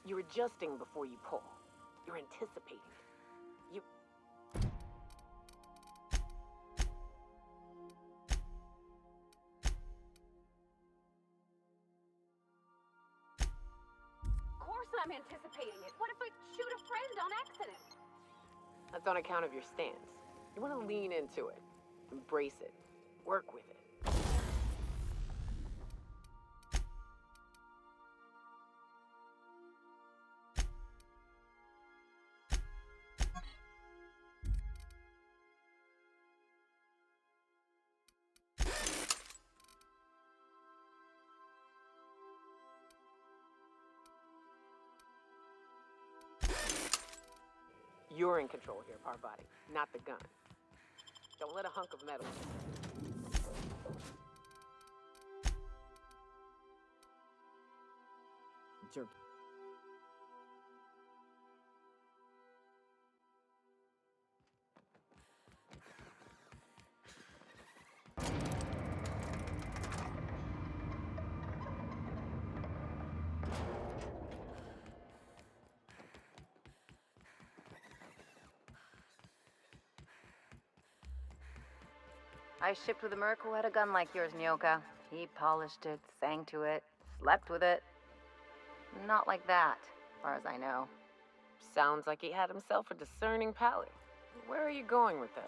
You're adjusting before you pull. You're anticipating it. You... Of course I'm anticipating it. What if I shoot a friend on accident? That's on account of your stance. You want to lean into it. Embrace it. Work with it. You're in control here, Parvati, not the gun. Don't let a hunk of metal... Jerk. I shipped with a merc who had a gun like yours, Nyoka. He polished it, sang to it, slept with it. Not like that, as far as I know. Sounds like he had himself a discerning palate. Where are you going with this?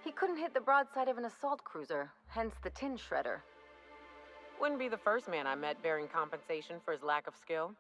He couldn't hit the broadside of an assault cruiser, hence the tin shredder. Wouldn't be the first man I met bearing compensation for his lack of skill.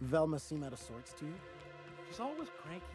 Velma seem out of sorts to you? She's always cranky.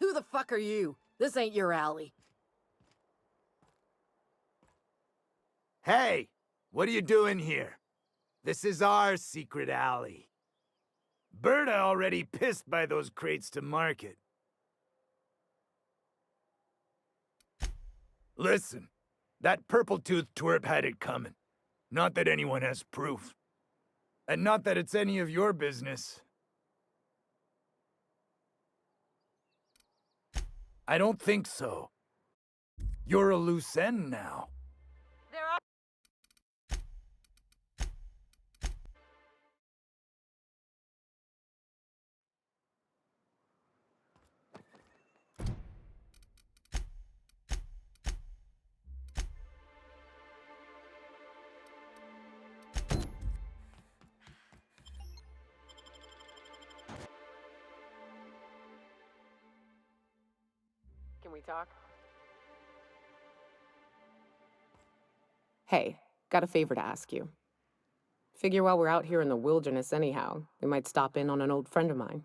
Who the fuck are you? This ain't your alley. Hey! What are you doing here? This is our secret alley. Berta already pissed by those crates to market. Listen, that purple-toothed twerp had it coming. Not that anyone has proof. And not that it's any of your business. I don't think so. You're a loose end now. There are... we talk? Hey, got a favor to ask you. Figure while we're out here in the wilderness anyhow, we might stop in on an old friend of mine.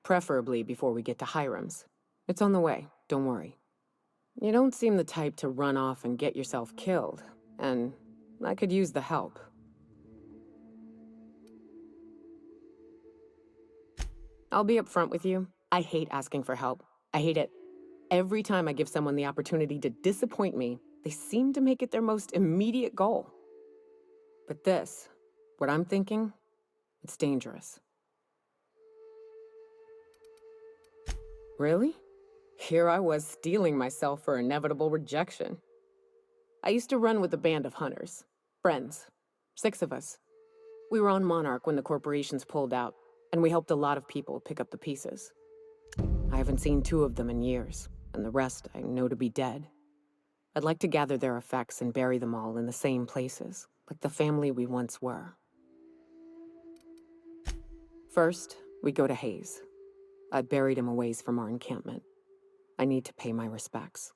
Preferably before we get to Hiram's. It's on the way, don't worry. You don't seem the type to run off and get yourself killed, and I could use the help. I'll be upfront with you. I hate asking for help. I hate it. Every time I give someone the opportunity to disappoint me, they seem to make it their most immediate goal. But this, what I'm thinking, it's dangerous. Really? Here I was steeling myself for inevitable rejection. I used to run with a band of hunters. Friends. 6 of us. We were on Monarch when the corporations pulled out, and we helped a lot of people pick up the pieces. I haven't seen 2 of them in years, and the rest I know to be dead. I'd like to gather their effects and bury them all in the same places, like the family we once were. First, we go to Hayes. I buried him a ways from our encampment. I need to pay my respects.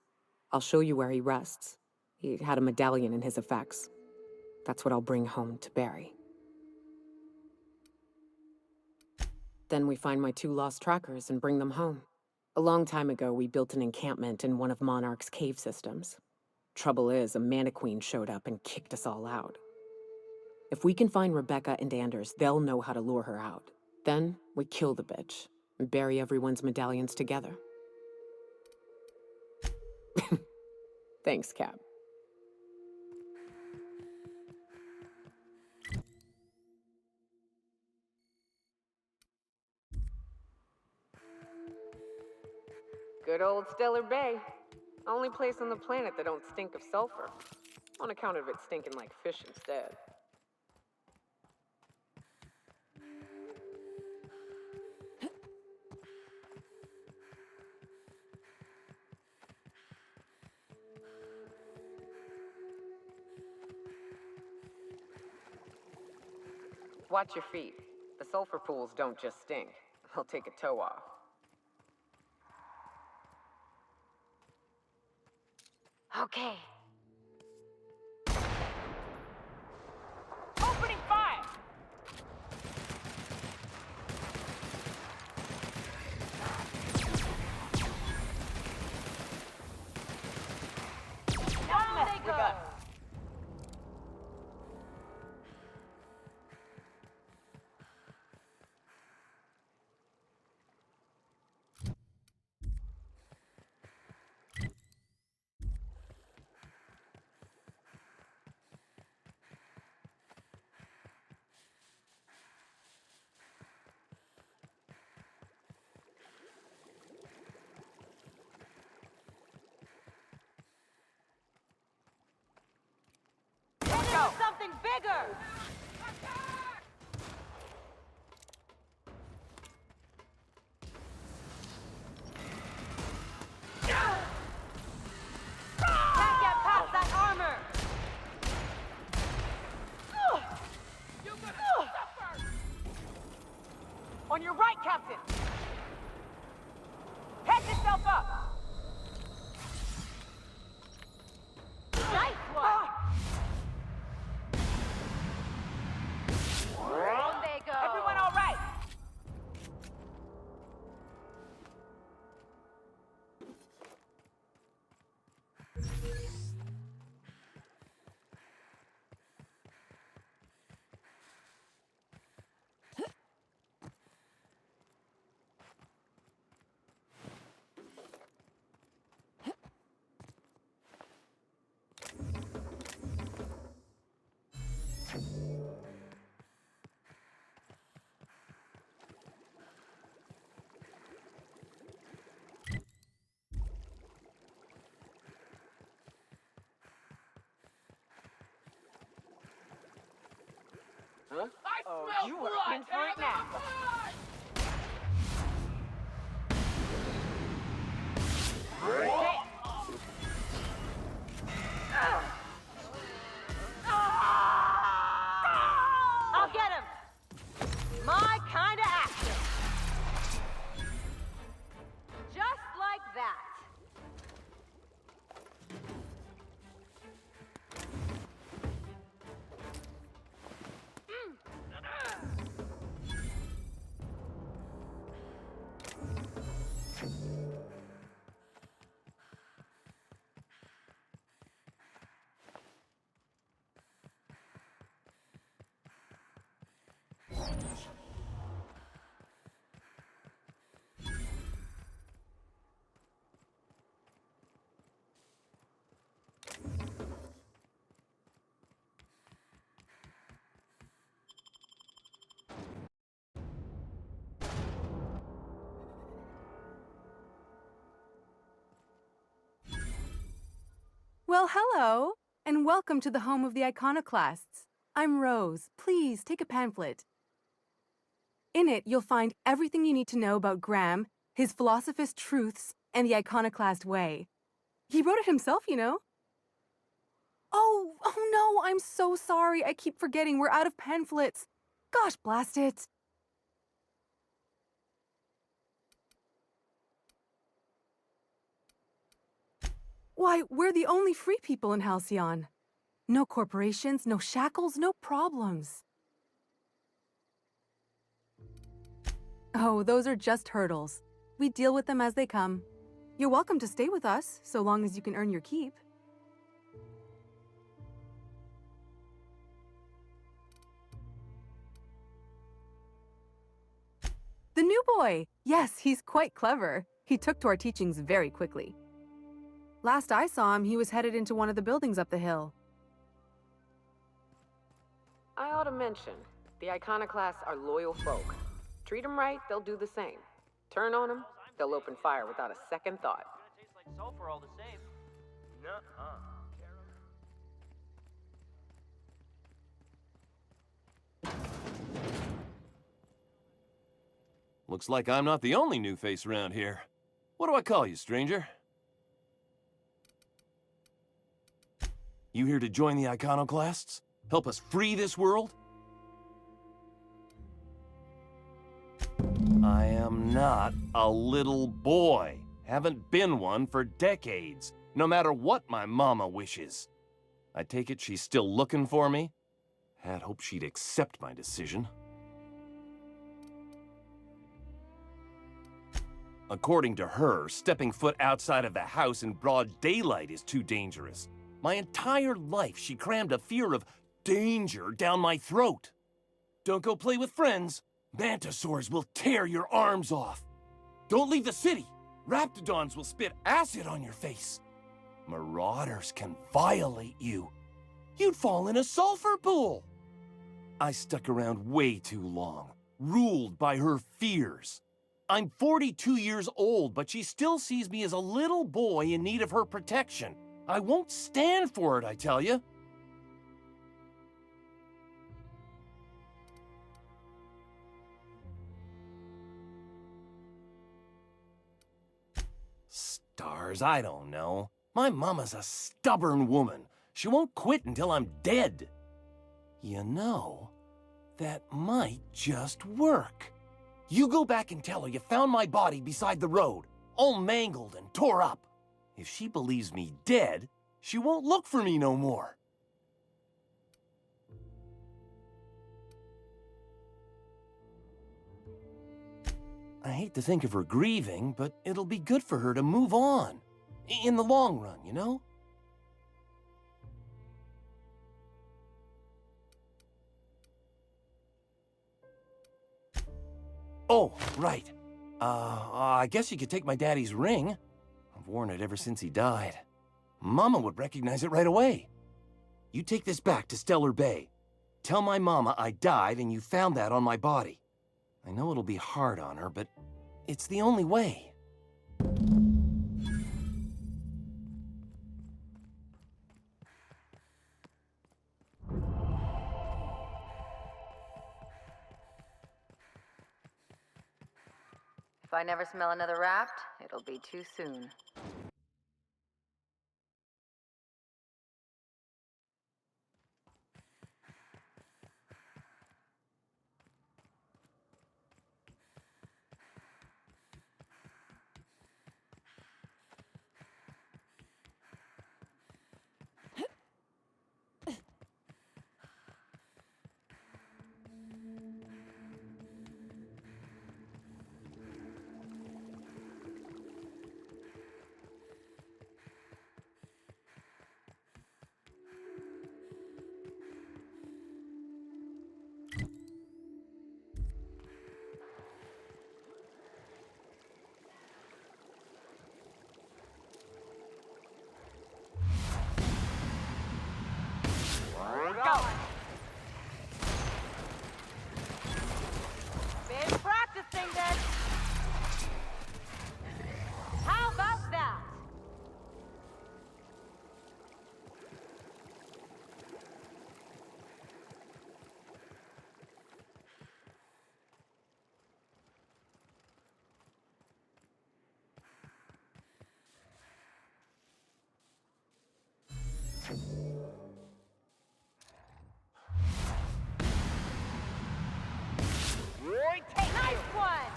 I'll show you where he rests. He had a medallion in his effects. That's what I'll bring home to Barry. Then we find my 2 lost trackers and bring them home. A long time ago, we built an encampment in one of Monarch's cave systems. Trouble is, a Mantiqueen showed up and kicked us all out. If we can find Rebecca and Anders, they'll know how to lure her out. Then, we kill the bitch and bury everyone's medallions together. Thanks, Cap. Good old Stellar Bay. Only place on the planet that don't stink of sulfur. On account of it stinking like fish instead. Watch your feet. The sulfur pools don't just stink. They'll take a toe off. Okay. Opening fire! Down they go! Something bigger! Can't get past that armor! You're gonna suffer! On your right, Captain! Catch yourself up! Nice one! On they go! Everyone all right? Huh? Oh, you are in for it now. I'll get him! My kind of action! Just like that. Well, hello, and welcome to the home of the iconoclasts. I'm Rose. Please take a pamphlet. In it, you'll find everything you need to know about Graham, his philosophist truths, and the iconoclast way. He wrote it himself, you know. Oh no, I'm so sorry. I keep forgetting we're out of pamphlets. Gosh, blast it. Why, we're the only free people in Halcyon. No corporations, no shackles, no problems. Oh, those are just hurdles. We deal with them as they come. You're welcome to stay with us, so long as you can earn your keep. The new boy! Yes, he's quite clever. He took to our teachings very quickly. Last I saw him, he was headed into one of the buildings up the hill. I ought to mention, the iconoclasts are loyal folk. Treat them right, they'll do the same. Turn on them, they'll open fire without a second thought. Kinda tastes like sulfur all the same. Nuh-uh. Looks like I'm not the only new face around here. What do I call you, stranger? You here to join the iconoclasts? Help us free this world? I am not a little boy. Haven't been one for decades, no matter what my mama wishes. I take it she's still looking for me? Had hoped she'd accept my decision. According to her, stepping foot outside of the house in broad daylight is too dangerous. My entire life, she crammed a fear of danger down my throat. Don't go play with friends. Mantisaurs will tear your arms off. Don't leave the city. Raptidons will spit acid on your face. Marauders can violate you. You'd fall in a sulfur pool. I stuck around way too long, ruled by her fears. I'm 42 years old, but she still sees me as a little boy in need of her protection. I won't stand for it, I tell you. Stars, I don't know. My mama's a stubborn woman. She won't quit until I'm dead. You know, that might just work. You go back and tell her you found my body beside the road, all mangled and tore up. If she believes me dead, she won't look for me no more. I hate to think of her grieving, but it'll be good for her to move on. In the long run, you know? Oh, right. I guess you could take my daddy's ring. I've worn it ever since he died. Mama would recognize it right away. You take this back to Stellar Bay. Tell my mama I died and you found that on my body. I know it'll be hard on her, but it's the only way. If I never smell another raft, it'll be too soon. he take nice one!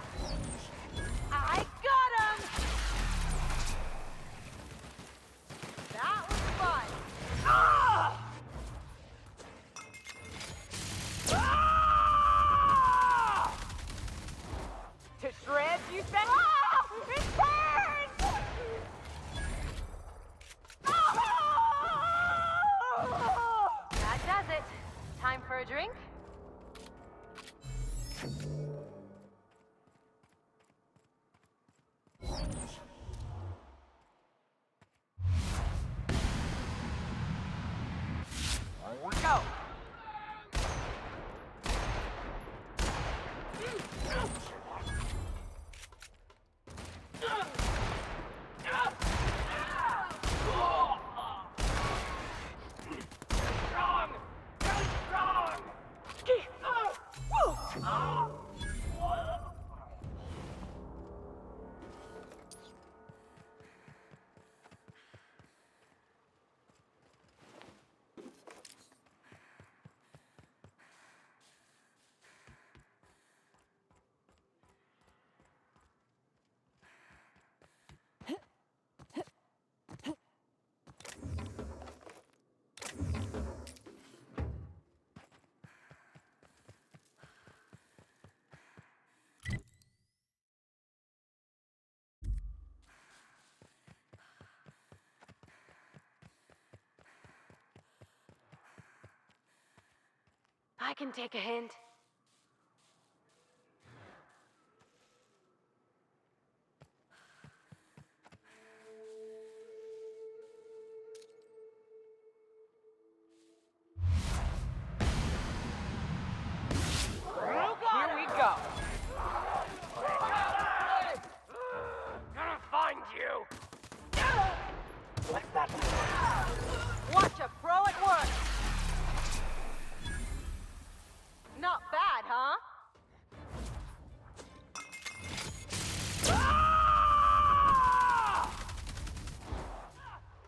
I got him! That was fun! Ah! Ah! To shreds, you said? Ah! It burns! Ah! That does it. Time for a drink? Go! I can take a hint. Here we go. Gonna find you! Watch a pro at work! Not bad, huh? Ah!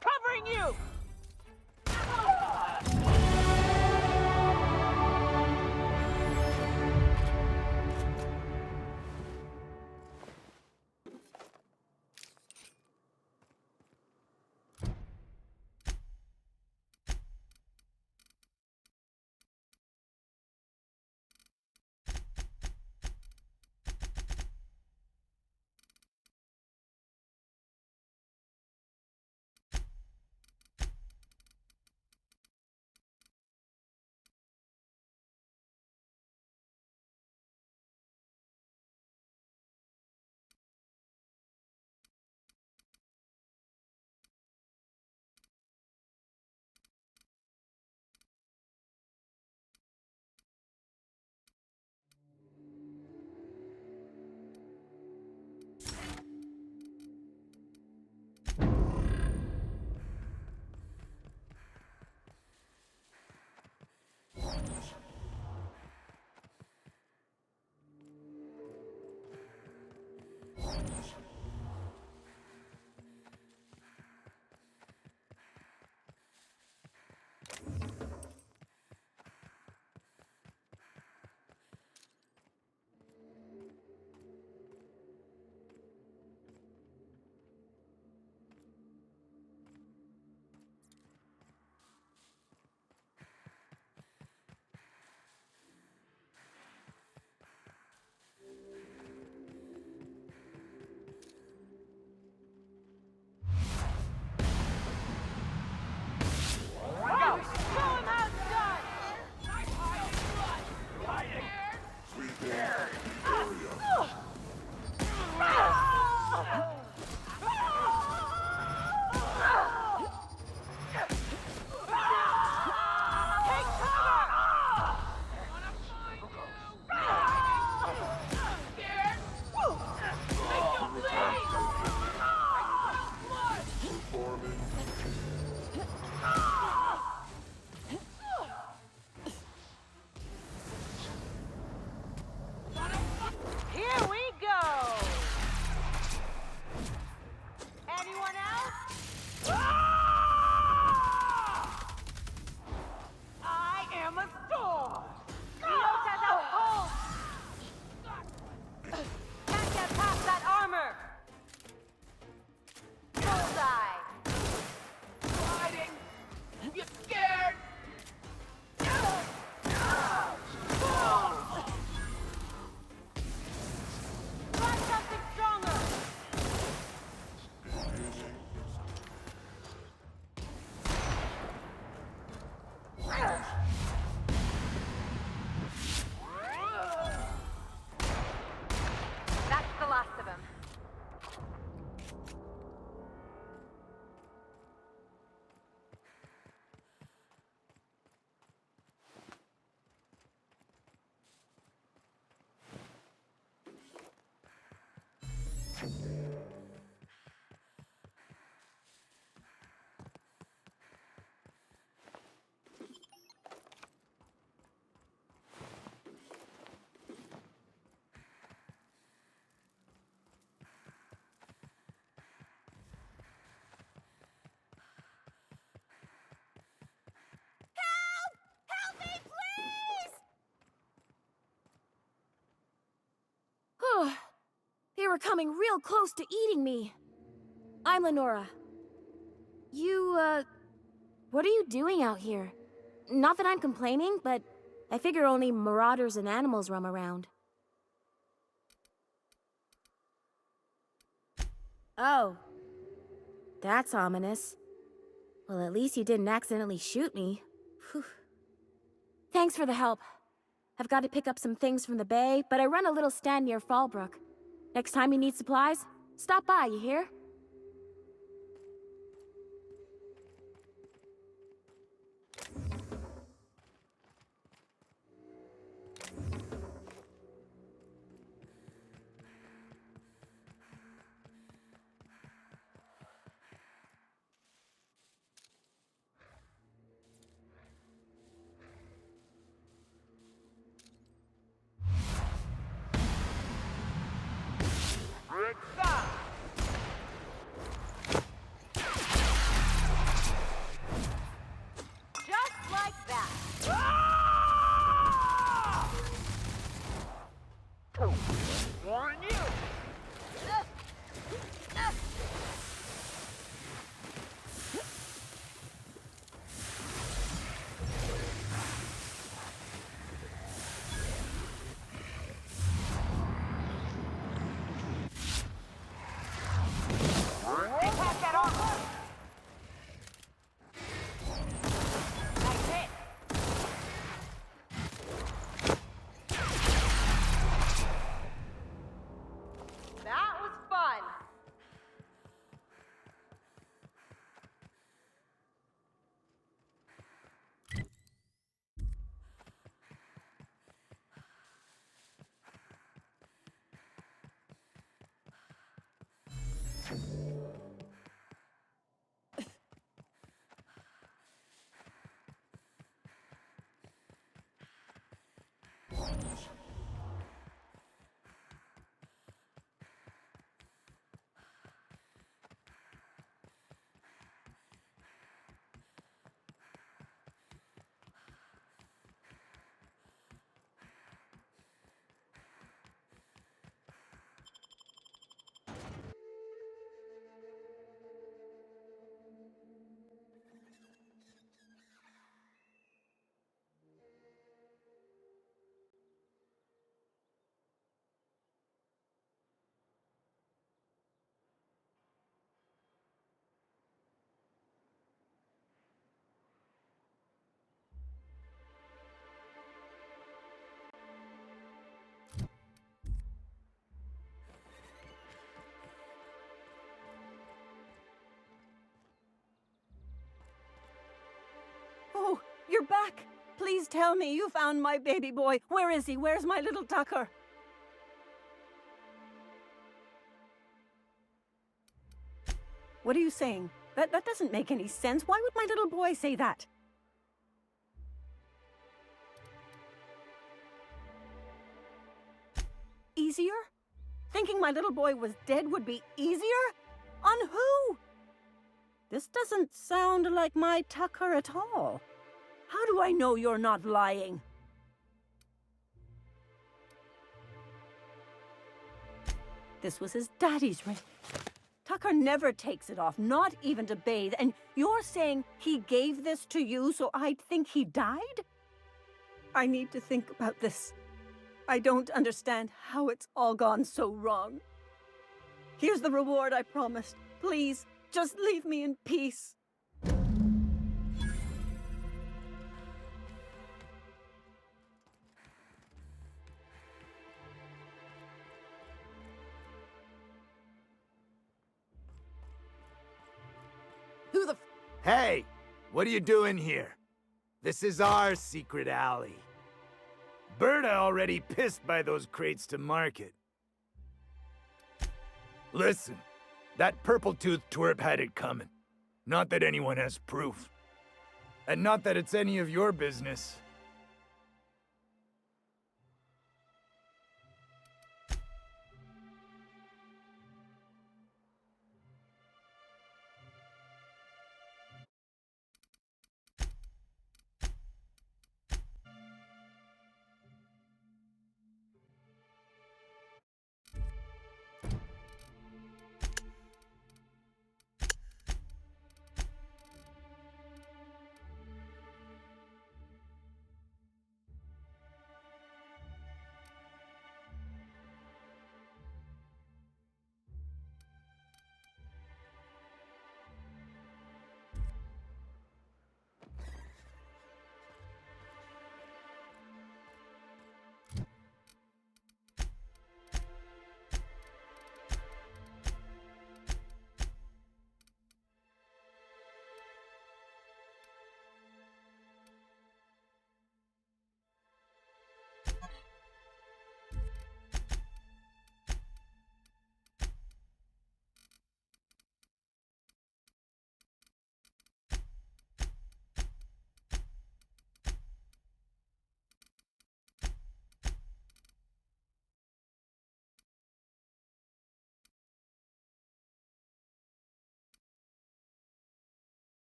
Covering you! were coming real close to eating me. I'm Lenora. What are you doing out here? Not that I'm complaining, but I figure only marauders and animals roam around. Oh. That's ominous. Well, at least you didn't accidentally shoot me. Whew. Thanks for the help. I've got to pick up some things from the bay, but I run a little stand near Fallbrook. Next time you need supplies, stop by, you hear? Just like that. Warn you! Attack that armor! Nice hit. That was fun. Oh, you're back! Please tell me you found my baby boy. Where is he? Where's my little Tucker? What are you saying? That doesn't make any sense. Why would my little boy say that? Easier? Thinking my little boy was dead would be easier? On who? This doesn't sound like my Tucker at all. How do I know you're not lying? This was his daddy's ring. Tucker never takes it off, not even to bathe, and you're saying he gave this to you so I'd think he died? I need to think about this. I don't understand how it's all gone so wrong. Here's the reward I promised. Please, just leave me in peace. Who the Hey! What are you doing here? This is our secret alley. Berta already pissed by those crates to market. Listen, that purple-toothed twerp had it coming. Not that anyone has proof. And not that it's any of your business.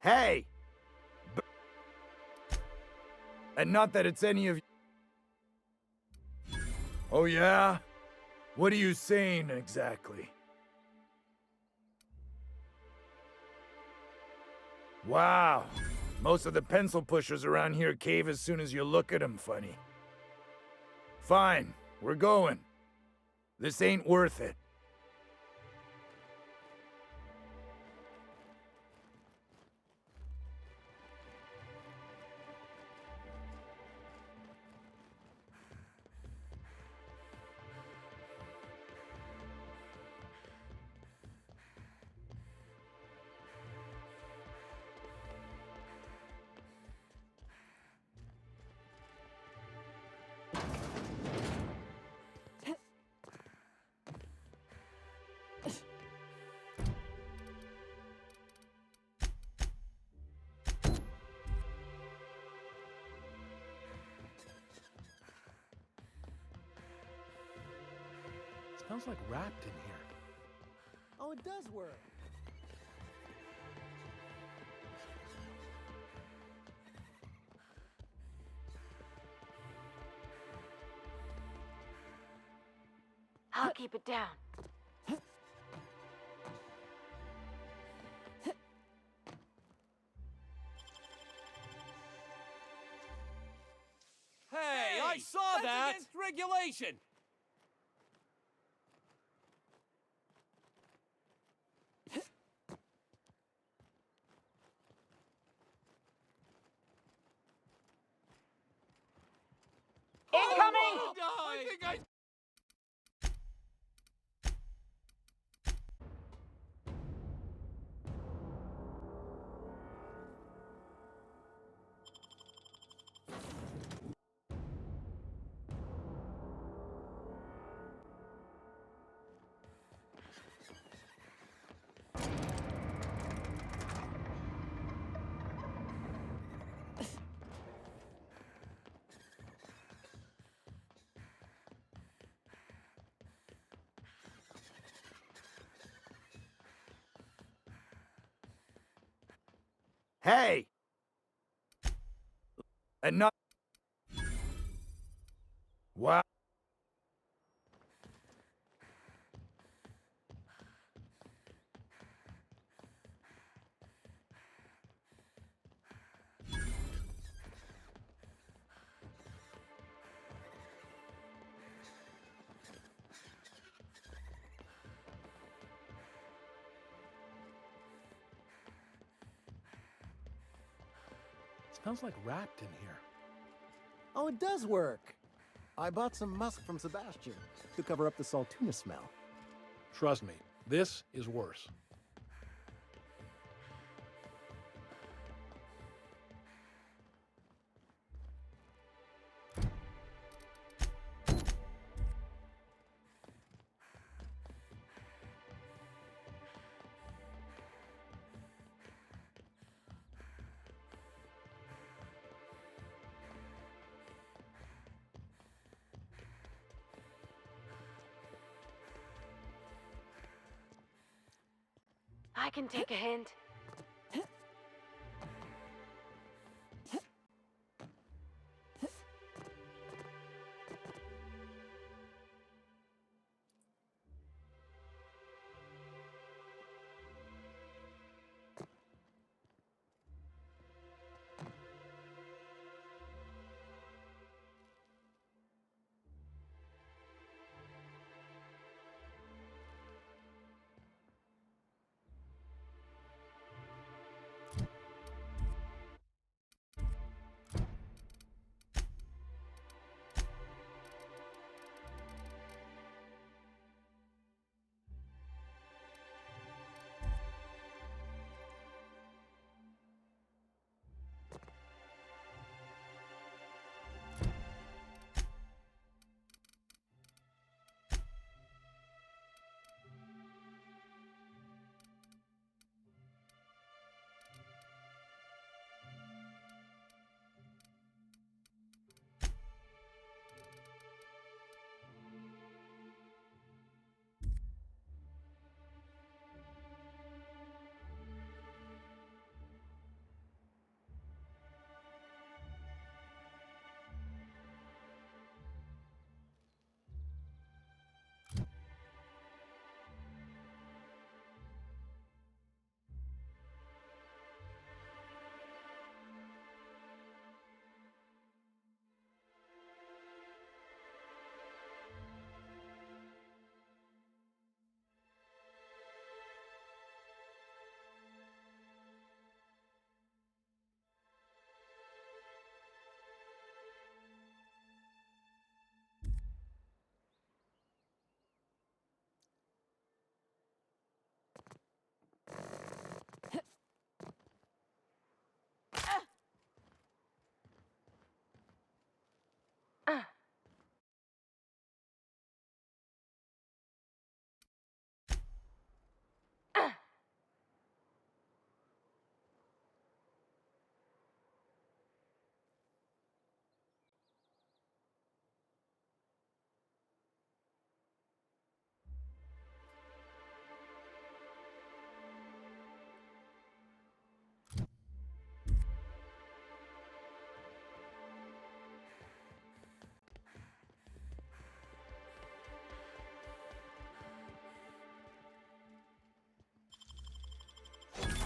Hey! And not that it's any of you. Oh, yeah? What are you saying exactly? Wow. Most of the pencil pushers around here cave as soon as you look at them funny. Fine, we're going. This ain't worth it. Smells like wrapped in here. Oh, it does work. I'll keep it down. Hey, I saw that's that! against regulation! Incoming! I think I... Hey! And not... Wow. Smells like wrapped in here. Oh, it does work. I bought some musk from Sebastian to cover up the saltuna smell. Trust me, this is worse. I can take a hint.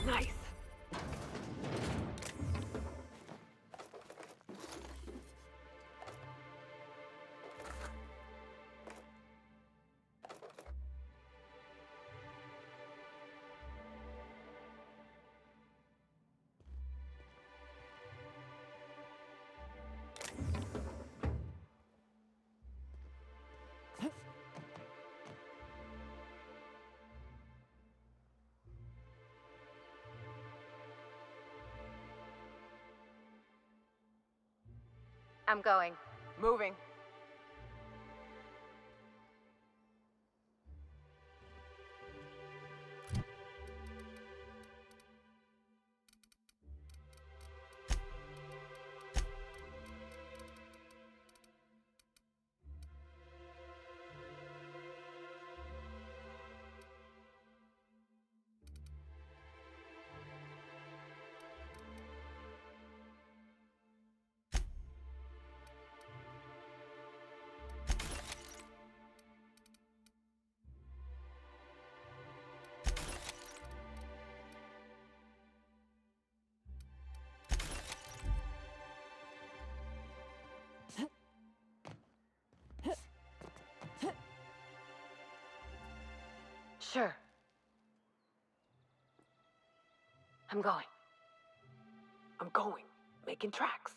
Nice. I'm going. Moving. Sure. I'm going. I'm going. Making tracks.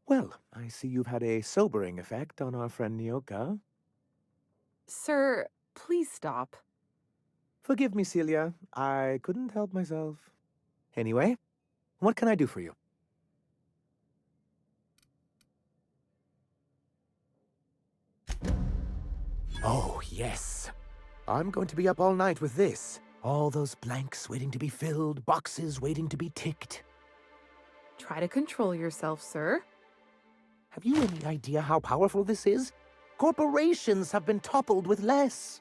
Well, I see you've had a sobering effect on our friend Nyoka. Sir, please stop. Forgive me, Celia. I couldn't help myself. Anyway, what can I do for you? Oh, yes. I'm going to be up all night with this. All those blanks waiting to be filled, boxes waiting to be ticked. Try to control yourself, sir. Have you any idea how powerful this is? Corporations have been toppled with less.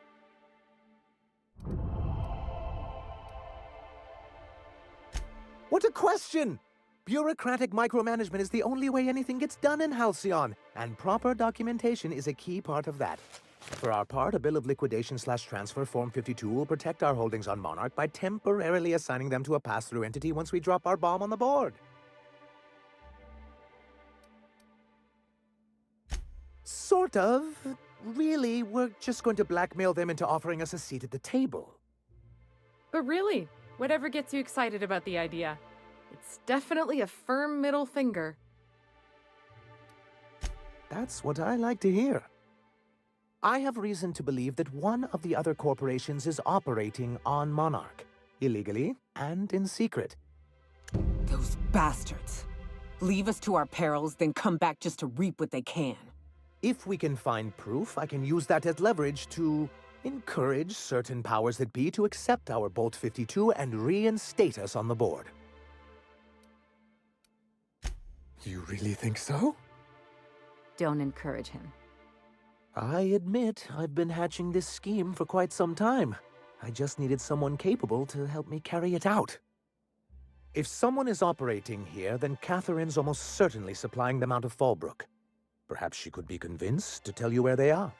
What a question! Bureaucratic micromanagement is the only way anything gets done in Halcyon, and proper documentation is a key part of that. For our part, a bill of liquidation/transfer Form 52 will protect our holdings on Monarch by temporarily assigning them to a pass-through entity once we drop our bomb on the board. Sort of. Really, we're just going to blackmail them into offering us a seat at the table. But really, whatever gets you excited about the idea, it's definitely a firm middle finger. That's what I like to hear. I have reason to believe that one of the other corporations is operating on Monarch, illegally and in secret. Those bastards. Leave us to our perils, then come back just to reap what they can. If we can find proof, I can use that as leverage to encourage certain powers that be to accept our Bolt 52 and reinstate us on the board. You really think so? Don't encourage him. I admit I've been hatching this scheme for quite some time. I just needed someone capable to help me carry it out. If someone is operating here, then Catherine's almost certainly supplying them out of Fallbrook. Perhaps she could be convinced to tell you where they are.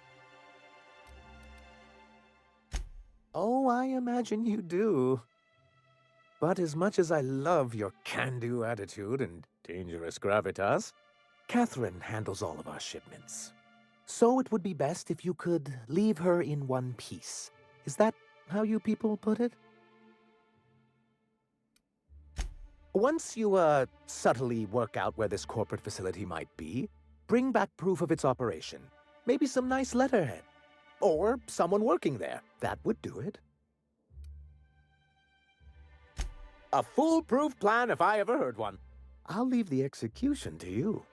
Oh, I imagine you do. But as much as I love your can-do attitude and dangerous gravitas, Catherine handles all of our shipments. So it would be best if you could leave her in one piece. Is that how you people put it? Once you, subtly work out where this corporate facility might be, bring back proof of its operation. Maybe some nice letterhead. Or someone working there. That would do it. A foolproof plan if I ever heard one. I'll leave the execution to you.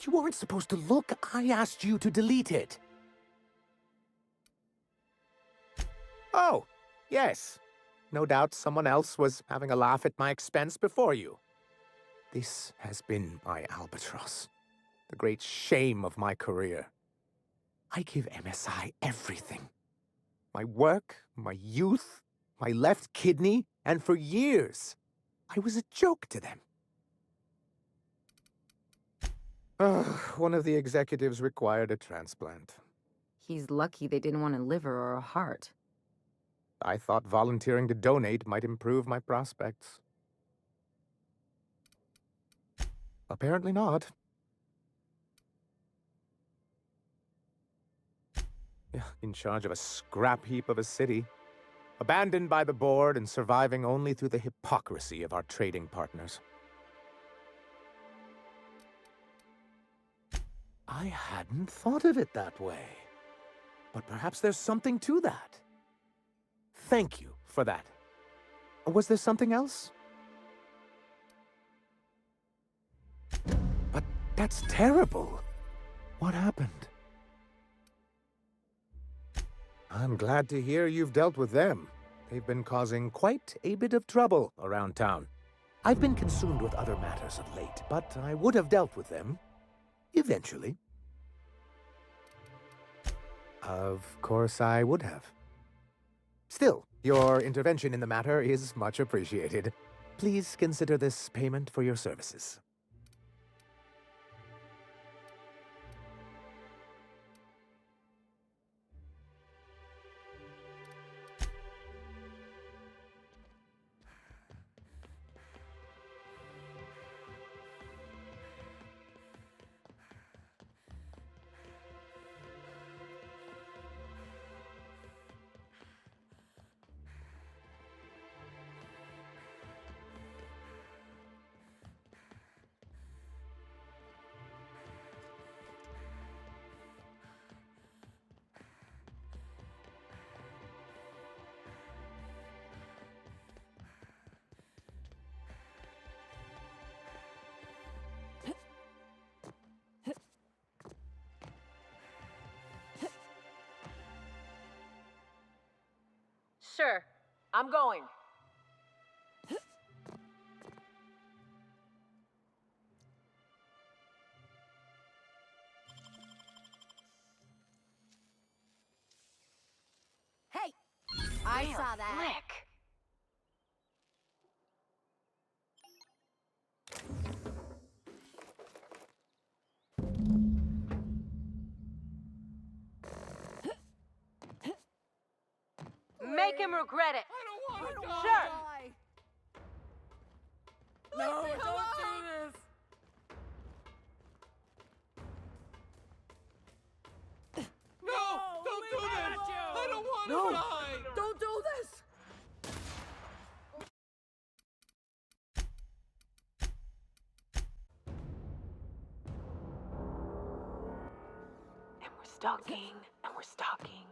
You weren't supposed to look. I asked you to delete it. Oh, yes. No doubt someone else was having a laugh at my expense before you. This has been my albatross. The great shame of my career. I give MSI everything. My work, my youth, my left kidney, and for years, I was a joke to them. One of the executives required a transplant. He's lucky they didn't want a liver or a heart. I thought volunteering to donate might improve my prospects. Apparently not. In charge of a scrap heap of a city, abandoned by the board and surviving only through the hypocrisy of our trading partners. I hadn't thought of it that way. But perhaps there's something to that. Thank you for that. Was there something else? But that's terrible. What happened? I'm glad to hear you've dealt with them. They've been causing quite a bit of trouble around town. I've been consumed with other matters of late, but I would have dealt with them. Eventually. Of course I would have. Still, your intervention in the matter is much appreciated. Please consider this payment for your services. Sure, I'm going. Hey, I saw that. Flick. Make him regret it. I don't want to Sure. die. No, Leave me don't alone. do this. No, don't do this. I don't want to die. Don't do this. And we're stalking, and we're stalking.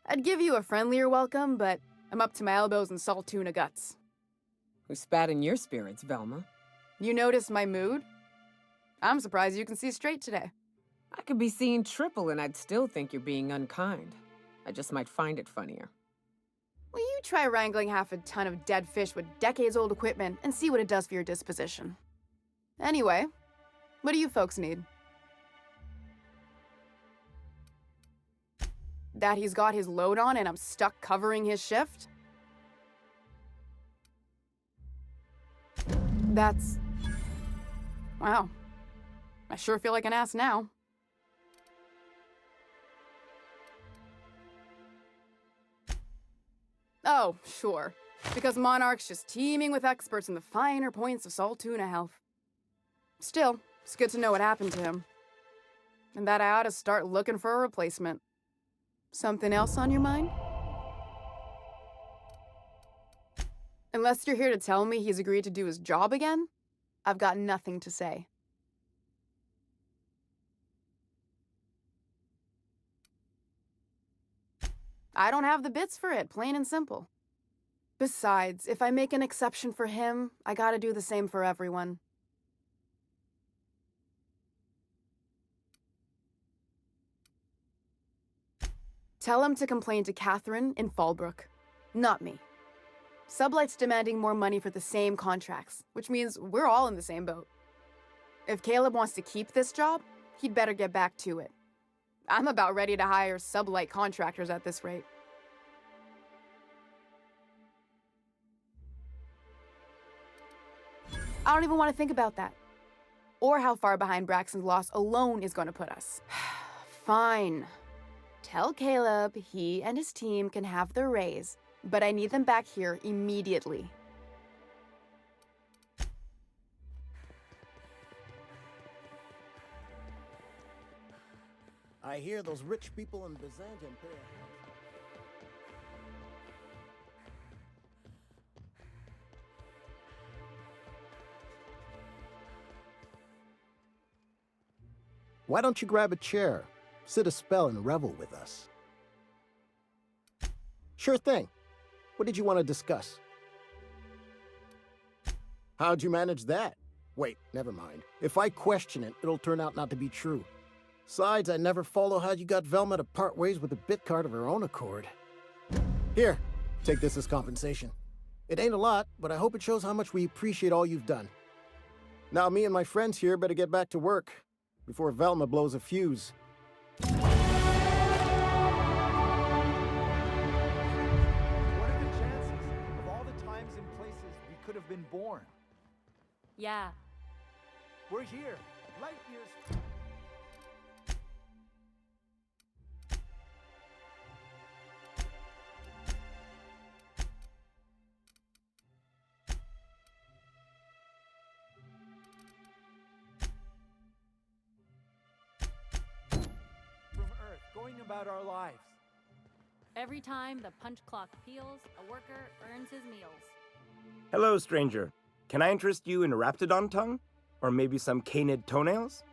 I'd give you a friendlier welcome, but I'm up to my elbows in salt tuna guts. Who spat in your spirits, Velma? You noticed my mood? I'm surprised you can see straight today. I could be seeing triple and I'd still think you're being unkind. I just might find it funnier. Will you try wrangling half a ton of dead fish with decades-old equipment and see what it does for your disposition? Anyway, what do you folks need? That he's got his load on and I'm stuck covering his shift? That's... wow. I sure feel like an ass now. Oh, sure. Because Monarch's just teeming with experts in the finer points of salt tuna health. Still, it's good to know what happened to him. And that I ought to start looking for a replacement. Something else on your mind? Unless you're here to tell me he's agreed to do his job again, I've got nothing to say. I don't have the bits for it, plain and simple. Besides, if I make an exception for him, I gotta do the same for everyone. Tell him to complain to Catherine in Fallbrook, not me. Sublight's demanding more money for the same contracts, which means we're all in the same boat. If Caleb wants to keep this job, he'd better get back to it. I'm about ready to hire Sublight contractors at this rate. I don't even want to think about that. Or how far behind Braxton's loss alone is going to put us. Fine. Tell Caleb he and his team can have their raise, but I need them back here immediately. I hear those rich people in Byzantium pay a handsome. Why don't you grab a chair, sit a spell, and revel with us? Sure thing. What did you want to discuss? How'd you manage that? Wait, never mind. If I question it, it'll turn out not to be true. Besides, I never follow how you got Velma to part ways with a bit card of her own accord. Here, take this as compensation. It ain't a lot, but I hope it shows how much we appreciate all you've done. Now me and my friends here better get back to work before Velma blows a fuse. What are the chances of all the times and places we could have been born? Yeah. We're here, light years. Going about our lives. Every time the punch clock peals, a worker earns his meals. Hello, stranger. Can I interest you in a raptidon tongue? Or maybe some canid toenails?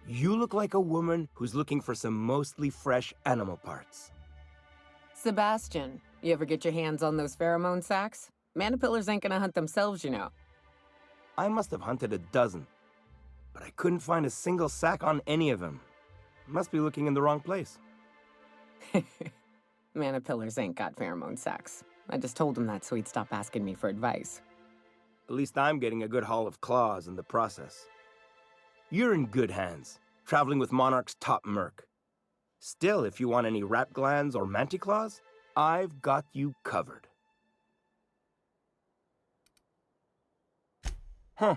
You look like a woman who's looking for some mostly fresh animal parts. Sebastian, you ever get your hands on those pheromone sacs? Manipillars ain't gonna hunt themselves, you know. I must have hunted a dozen, but I couldn't find a single sack on any of them. Must be looking in the wrong place. Manipillars ain't got pheromone sacs. I just told him that so he'd stop asking me for advice. At least I'm getting a good haul of claws in the process. You're in good hands, traveling with Monarch's top merc. Still, if you want any rat glands or manticlaws, I've got you covered. Huh.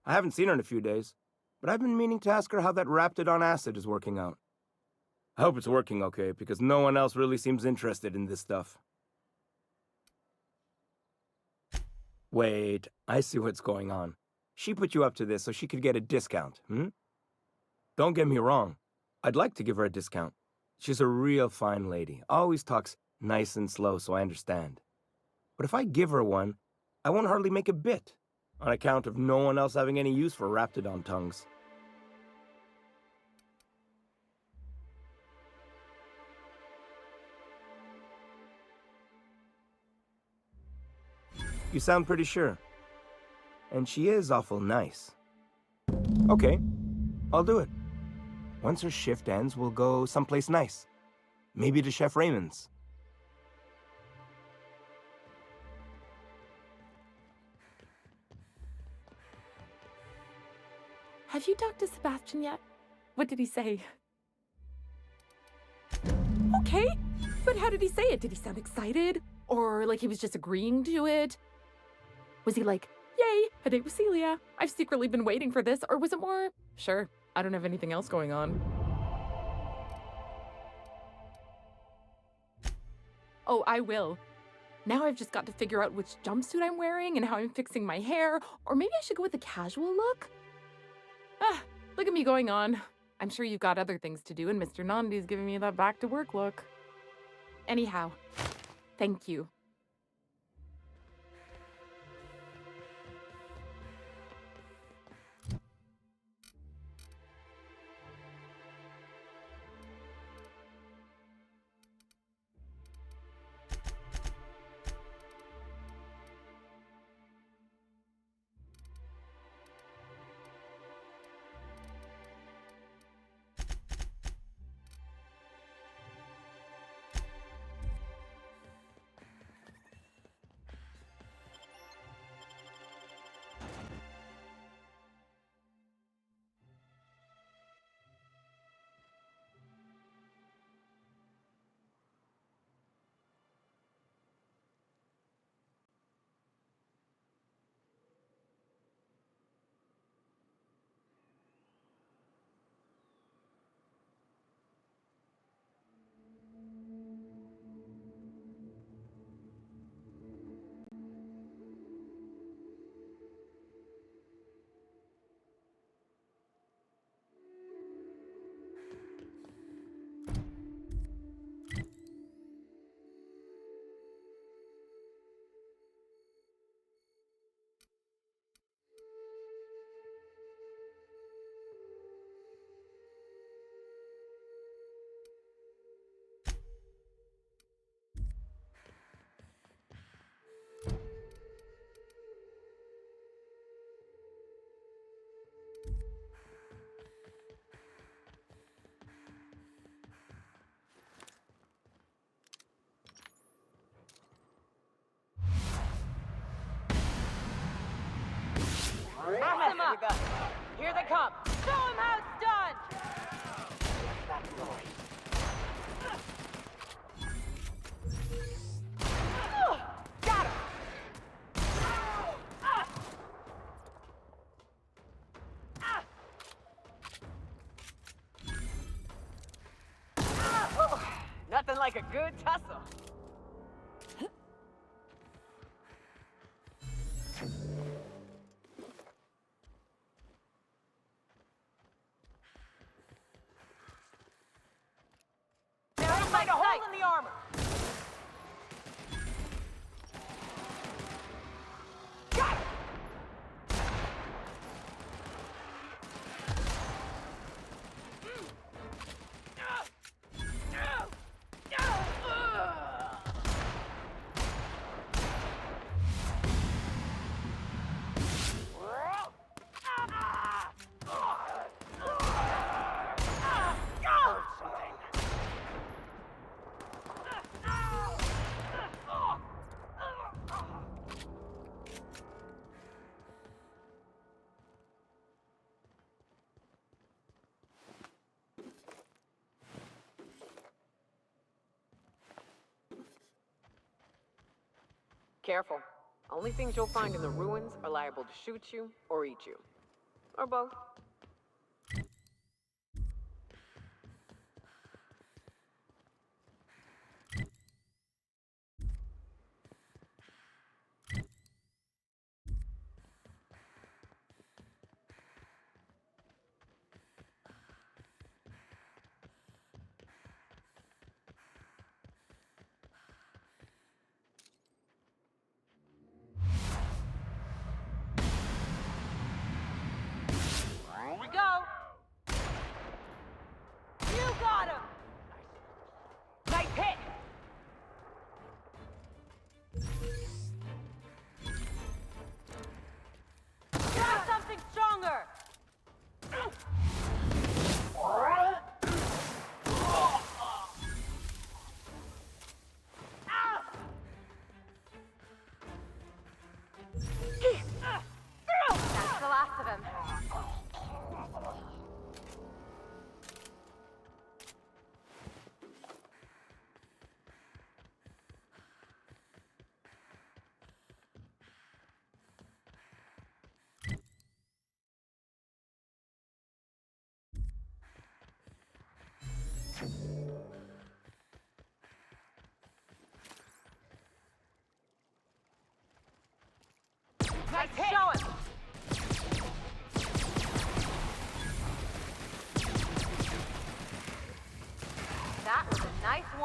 I haven't seen her in a few days, but I've been meaning to ask her how that raptidon acid is working out. I hope it's working okay, because no one else really seems interested in this stuff. Wait, I see what's going on. She put you up to this so she could get a discount, hmm? Don't get me wrong. I'd like to give her a discount. She's a real fine lady. Always talks nice and slow, so I understand. But if I give her one, I won't hardly make a bit, on account of no one else having any use for raptidon tongues. You sound pretty sure. And she is awful nice. Okay, I'll do it. Once her shift ends, we'll go someplace nice. Maybe to Chef Raymond's. Have you talked to Sebastian yet? What did he say? Okay, but how did he say it? Did he sound excited? Or like he was just agreeing to it? Was he like, yay, a date with Celia. I've secretly been waiting for this. Or was it more, sure, I don't have anything else going on. Oh, I will. Now I've just got to figure out which jumpsuit I'm wearing and how I'm fixing my hair. Or maybe I should go with a casual look? Ah, look at me going on. I'm sure you've got other things to do, and Mr. Nandi's giving me that back-to-work look. Anyhow, thank you. Mess them up! Here they come! Show him how it's done! Got him! Nothing like a good tussle. Like a hole in the armor. Got it. Careful. Only things you'll find in the ruins are liable to shoot you or eat you. Or both.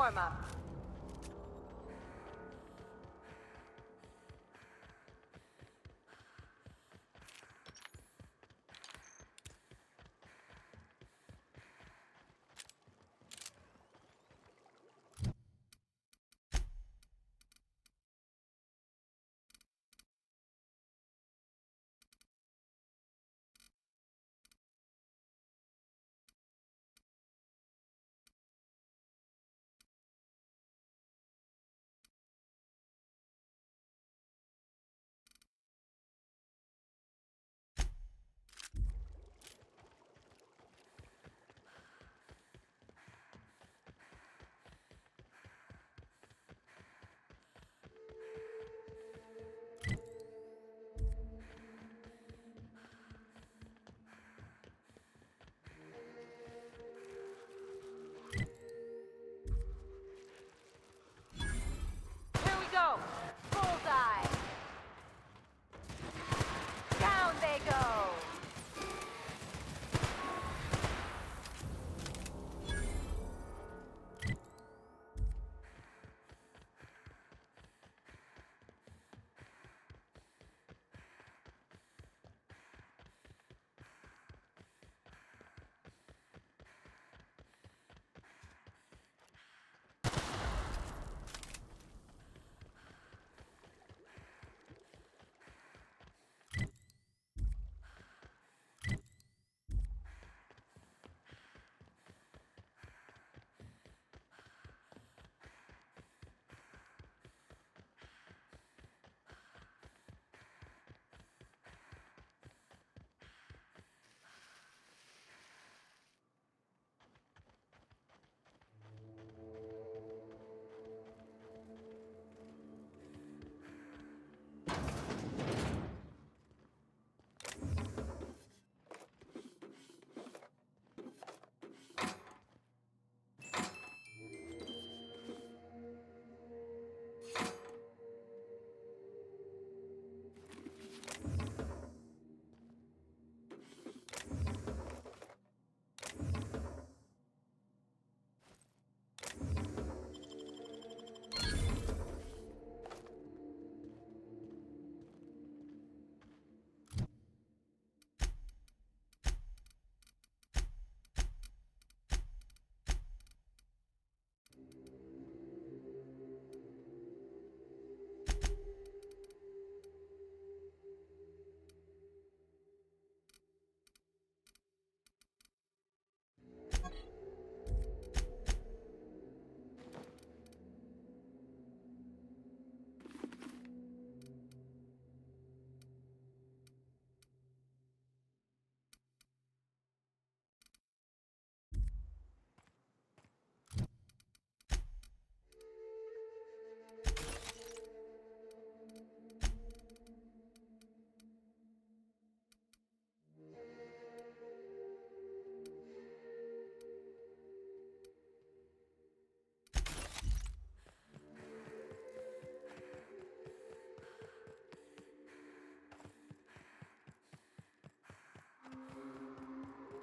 warm-up. Here we go. Bullseye. Down they go.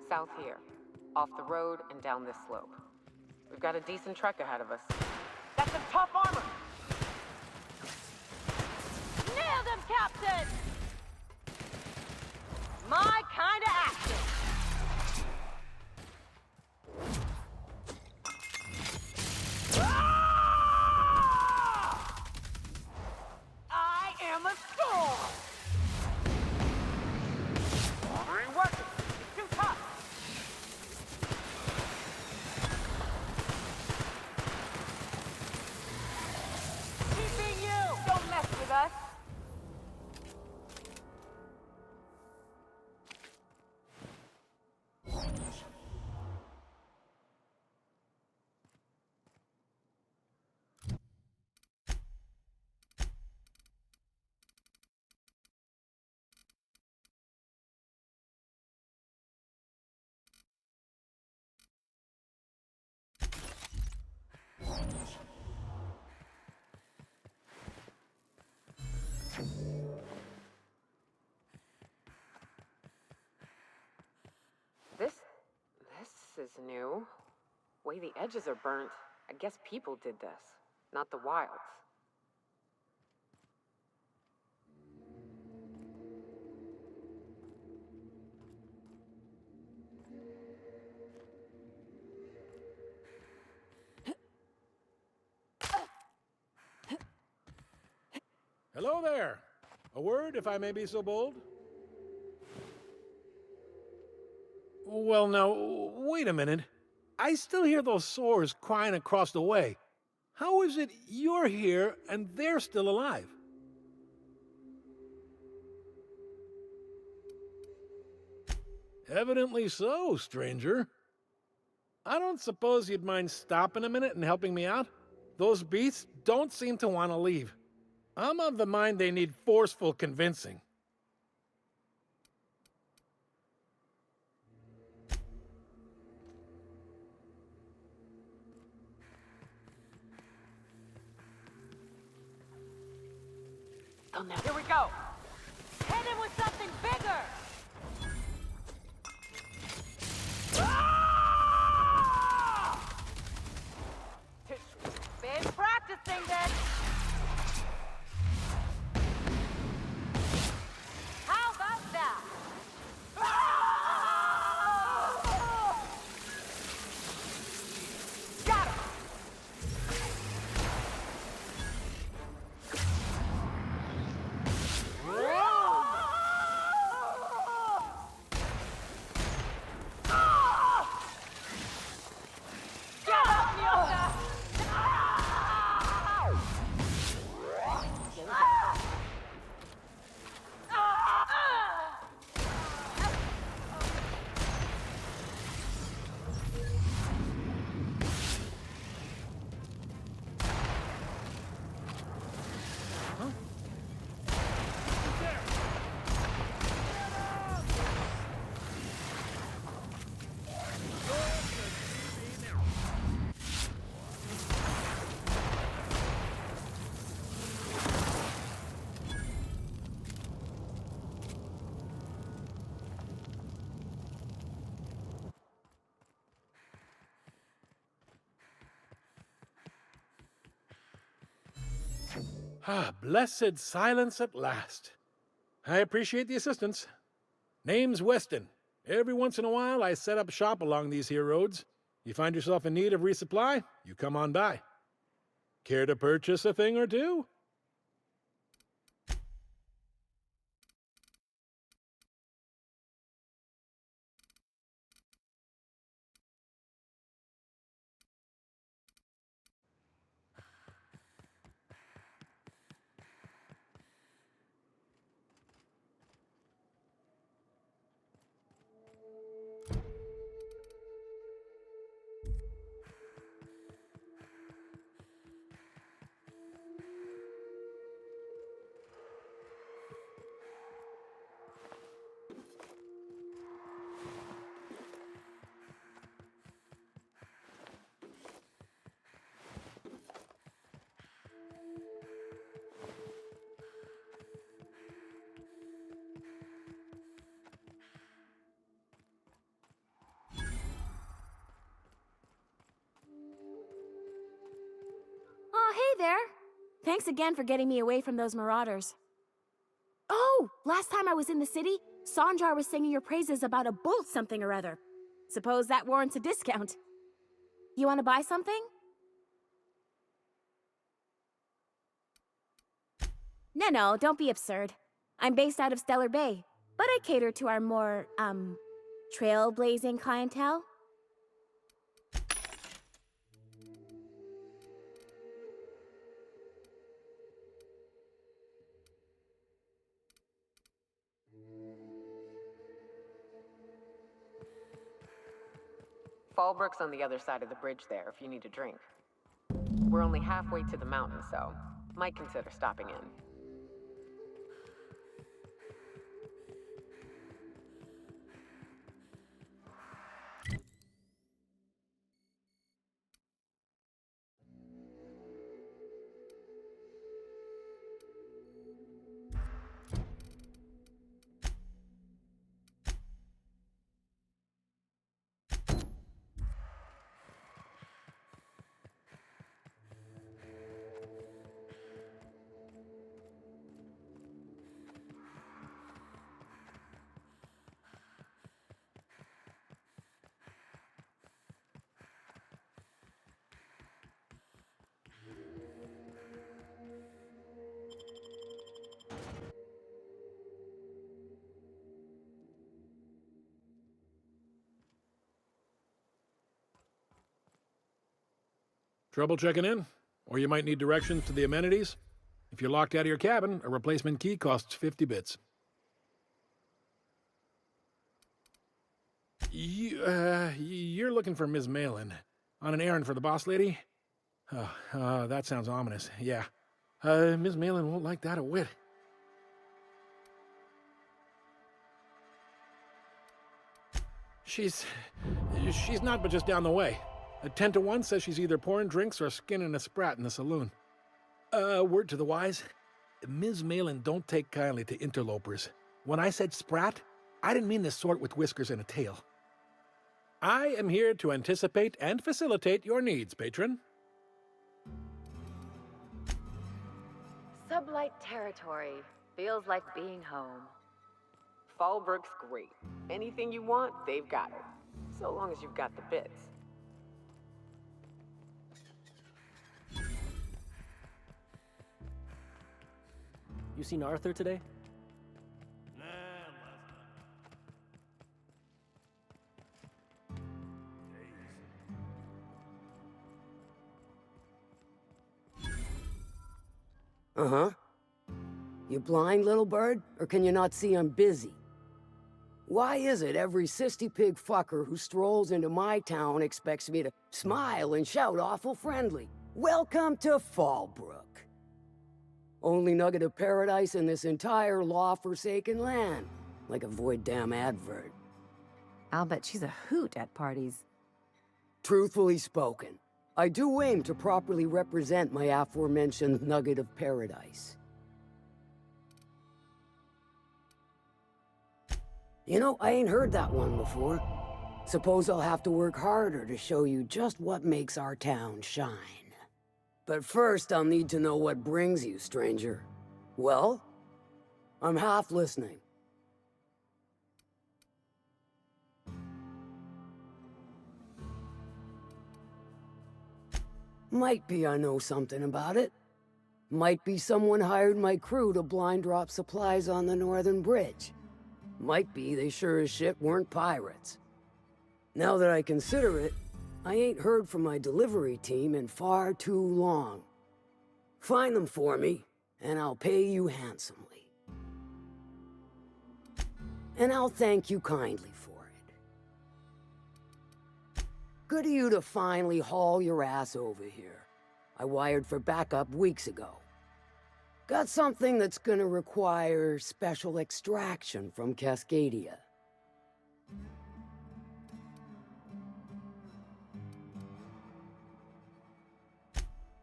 South here. Off the road and down this slope. We've got a decent trek ahead of us. That's some tough armor! Nailed him, Captain! My kind of action! Ah! I am a storm! Ain't working. It's too tough. Keeping you! Don't mess with us! This is new. Way the edges are burnt. I guess people did this, not the wilds. Hello there. A word, if I may be so bold? Well, now, wait a minute. I still hear those sores crying across the way. How is it you're here and they're still alive? Evidently so, stranger. I don't suppose you'd mind stopping a minute and helping me out? Those beasts don't seem to want to leave. I'm of the mind they need forceful convincing. Here we go! Hit him with something bigger! Been practicing then! How about that? Got him! Ah, blessed silence at last. I appreciate the assistance. Name's Weston. Every once in a while, I set up shop along these here roads. You find yourself in need of resupply, you come on by. Care to purchase a thing or two? Oh, hey there. Thanks again for getting me away from those marauders. Oh, last time I was in the city, Sanjar was singing your praises about a bolt something or other. Suppose that warrants a discount. You want to buy something? No, don't be absurd. I'm based out of Stellar Bay, but I cater to our more, trailblazing clientele. Fallbrook's on the other side of the bridge there if you need a drink. We're only halfway to the mountain, so might consider stopping in. Trouble checking in? Or you might need directions to the amenities? If you're locked out of your cabin, a replacement key costs 50 bits. You're looking for Ms. Malin. On an errand for the boss lady? That sounds ominous. Yeah. Ms. Malin won't like that a whit. She's not but just down the way. A 10 to 1 says she's either pouring drinks or skinning a sprat in the saloon. Word to the wise. Ms. Malin don't take kindly to interlopers. When I said sprat, I didn't mean the sort with whiskers and a tail. I am here to anticipate and facilitate your needs, patron. Sublight territory. Feels like being home. Fallbrook's great. Anything you want, they've got it. So long as you've got the bits. You seen Arthur today? Uh-huh. You blind, little bird? Or can you not see I'm busy? Why is it every sissy pig fucker who strolls into my town expects me to smile and shout awful friendly? Welcome to Fallbrook. Only nugget of paradise in this entire law-forsaken land. Like a void damn advert. I'll bet she's a hoot at parties. Truthfully spoken, I do aim to properly represent my aforementioned nugget of paradise. You know, I ain't heard that one before. Suppose I'll have to work harder to show you just what makes our town shine. But first, I'll need to know what brings you, stranger. Well? I'm half listening. Might be I know something about it. Might be someone hired my crew to blind drop supplies on the Northern Bridge. Might be they sure as shit weren't pirates. Now that I consider it, I ain't heard from my delivery team in far too long. Find them for me, and I'll pay you handsomely. And I'll thank you kindly for it. Good of you to finally haul your ass over here. I wired for backup weeks ago. Got something that's gonna require special extraction from Cascadia.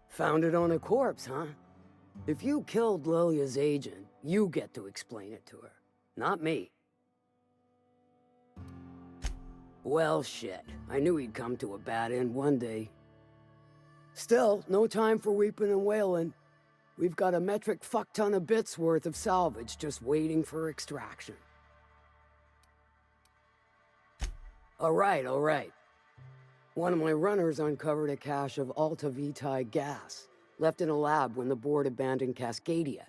Found it on a corpse, huh? If you killed Lilia's agent, you get to explain it to her, not me. Well, shit. I knew he'd come to a bad end one day. Still, no time for weeping and wailing. We've got a metric fuck-ton of bits worth of salvage just waiting for extraction. All right. One of my runners uncovered a cache of Alta Vitae gas, left in a lab when the board abandoned Cascadia.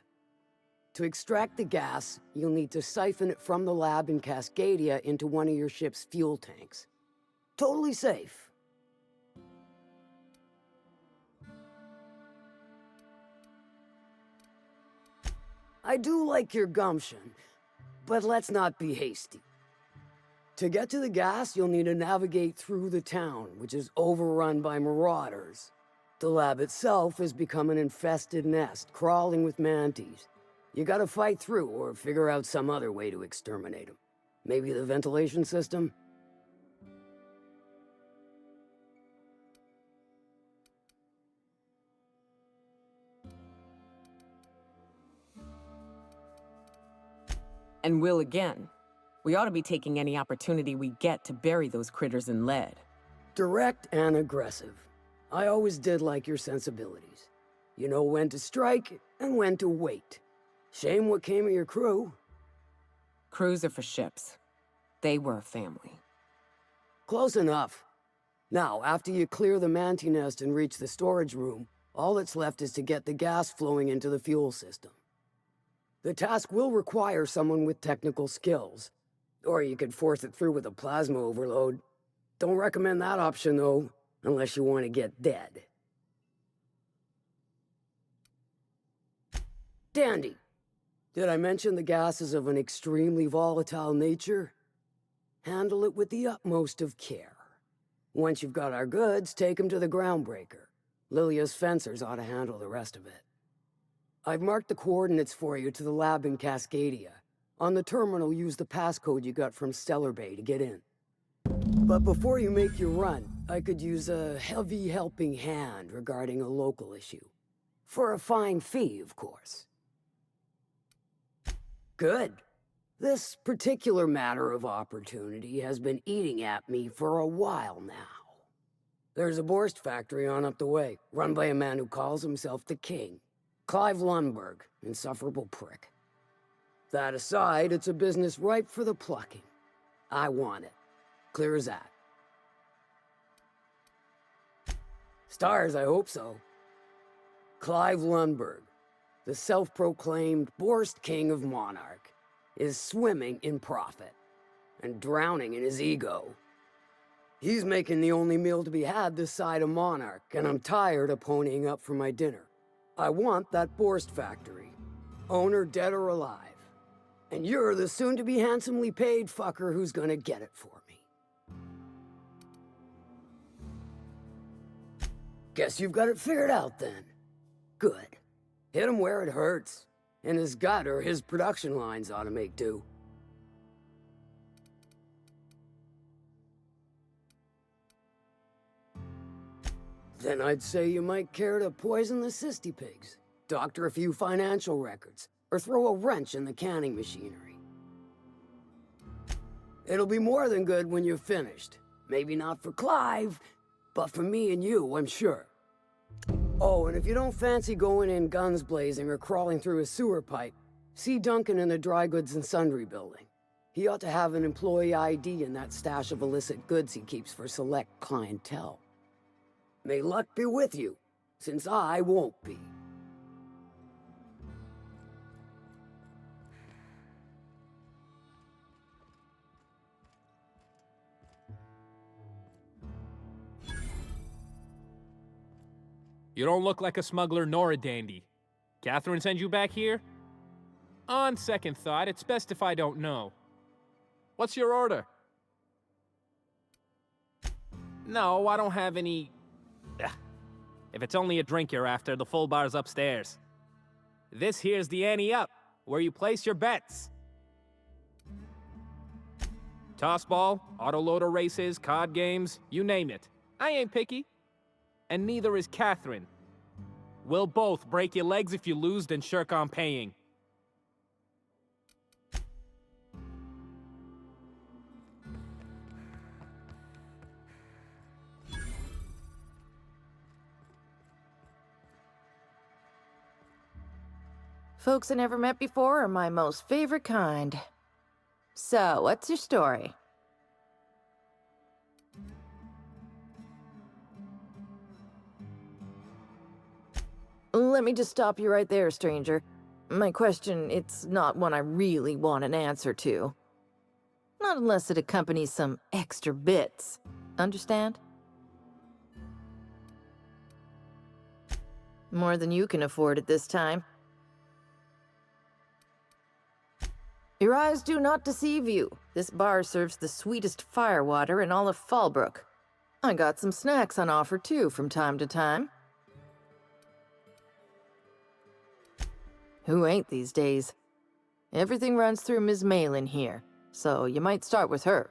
To extract the gas, you'll need to siphon it from the lab in Cascadia into one of your ship's fuel tanks. Totally safe. I do like your gumption, but let's not be hasty. To get to the gas, you'll need to navigate through the town, which is overrun by marauders. The lab itself has become an infested nest, crawling with mantis. You gotta fight through or figure out some other way to exterminate them. Maybe the ventilation system? And will again. We ought to be taking any opportunity we get to bury those critters in lead. Direct and aggressive. I always did like your sensibilities. You know when to strike and when to wait. Shame what came of your crew. Crews are for ships. They were a family. Close enough. Now, after you clear the manti nest and reach the storage room, all that's left is to get the gas flowing into the fuel system. The task will require someone with technical skills. Or you could force it through with a plasma overload. Don't recommend that option, though, unless you want to get dead. Dandy. Did I mention the gas is of an extremely volatile nature? Handle it with the utmost of care. Once you've got our goods, take them to the groundbreaker. Lilia's fencers ought to handle the rest of it. I've marked the coordinates for you to the lab in Cascadia. On the terminal, use the passcode you got from Stellar Bay to get in. But before you make your run, I could use a heavy helping hand regarding a local issue. For a fine fee, of course. Good. This particular matter of opportunity has been eating at me for a while now. There's a Borst factory on up the way, run by a man who calls himself the King. Clive Lundberg, insufferable prick. That aside, it's a business ripe for the plucking. I want it. Clear as that. Stars, I hope so. Clive Lundberg, the self-proclaimed Borst King of Monarch, is swimming in profit and drowning in his ego. He's making the only meal to be had this side of Monarch, and I'm tired of ponying up for my dinner. I want that Borst factory, owner dead or alive. And you're the soon-to-be handsomely paid fucker who's gonna get it for me. Guess you've got it figured out then. Good. Hit him where it hurts. And his gut or his production lines ought to make do. Then I'd say you might care to poison the cysty pigs, doctor a few financial records, or throw a wrench in the canning machinery. It'll be more than good when you're finished. Maybe not for Clive, but for me and you, I'm sure. Oh, and if you don't fancy going in guns blazing or crawling through a sewer pipe, see Duncan in the dry goods and sundry building. He ought to have an employee ID in that stash of illicit goods he keeps for select clientele. May luck be with you, since I won't be. You don't look like a smuggler nor a dandy. Catherine sent you back here? On second thought, it's best if I don't know. What's your order? No, I don't have any... Ugh. If it's only a drink you're after, the full bar's upstairs. This here's the ante up, where you place your bets. Tossball, autoloader races, card games, you name it. I ain't picky. And neither is Catherine. We'll both break your legs if you lose, then shirk on paying. Folks I never met before are my most favorite kind. So, what's your story? Let me just stop you right there, stranger. My question, it's not one I really want an answer to. Not unless it accompanies some extra bits. Understand? More than you can afford at this time. Your eyes do not deceive you. This bar serves the sweetest firewater in all of Fallbrook. I got some snacks on offer too from time to time. Who ain't these days? Everything runs through Ms. Malin here, so you might start with her.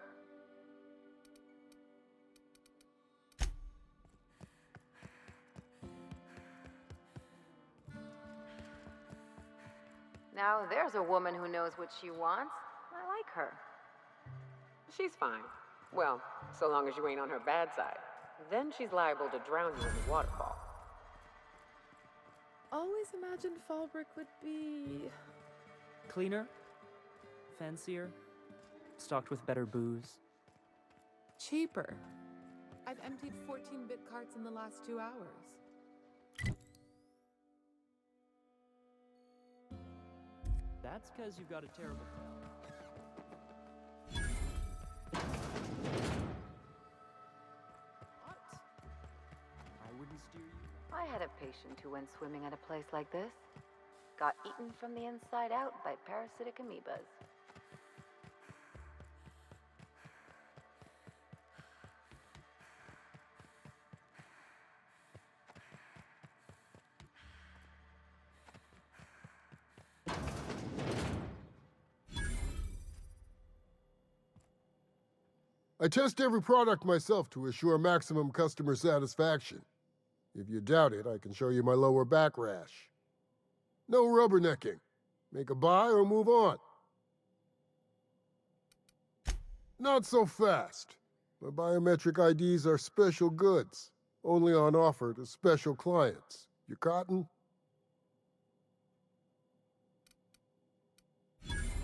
Now there's a woman who knows what she wants. I like her. She's fine. Well, so long as you ain't on her bad side. Then she's liable to drown you in the waterfall. Always imagined Fallbrook would be... Cleaner, fancier, stocked with better booze. cheaper. I've emptied 14-bit carts in the last 2 hours. That's because you've got a terrible I wouldn't steer you. I had a patient who went swimming at a place like this. got eaten from the inside out by parasitic amoebas. I test every product myself to assure maximum customer satisfaction. If you doubt it, I can show you my lower back rash. No rubbernecking. Make a buy or move on. Not so fast. My biometric IDs are special goods, only on offer to special clients. You cotton?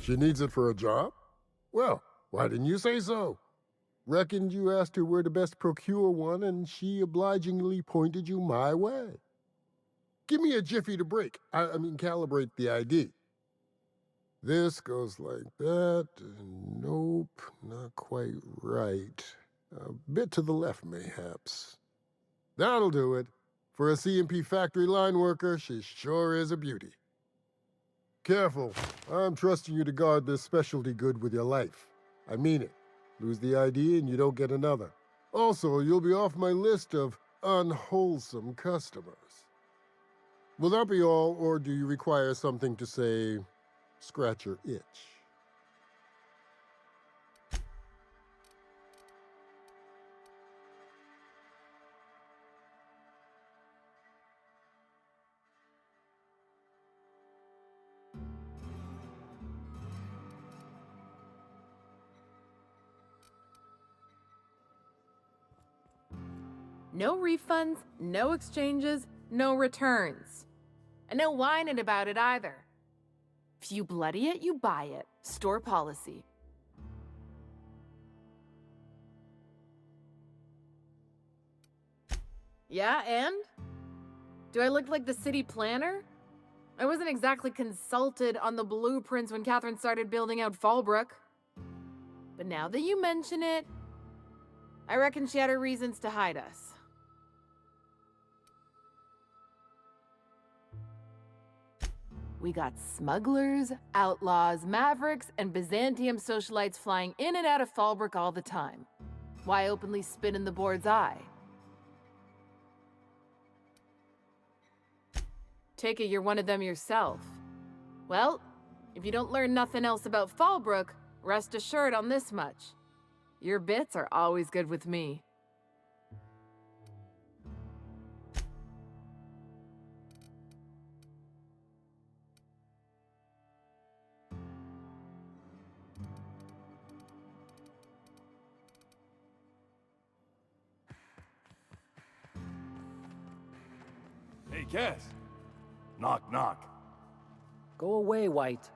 She needs it for a job? Well, why didn't you say so? Reckoned you asked her where to best procure one, and she obligingly pointed you my way. Give me a jiffy to break. I mean, calibrate the ID. This goes like that. Nope, not quite right. A bit to the left, mayhaps. That'll do it. For a CMP factory line worker, she sure is a beauty. Careful. I'm trusting you to guard this specialty good with your life. I mean it. Lose the ID and you don't get another. Also, you'll be off my list of unwholesome customers. Will that be all, or do you require something to say, scratch your itch? No refunds, no exchanges, no returns. And no whining about it either. If you bloody it, you buy it. Store policy. Yeah, and? Do I look like the city planner? I wasn't exactly consulted on the blueprints when Catherine started building out Fallbrook. But now that you mention it, I reckon she had her reasons to hide us. We got smugglers, outlaws, mavericks, and Byzantium socialites flying in and out of Fallbrook all the time. Why openly spit in the board's eye? Take it you're one of them yourself. Well, if you don't learn nothing else about Fallbrook, rest assured on this much. Your bits are always good with me. Hey, Cass. Knock, knock. Go away, White.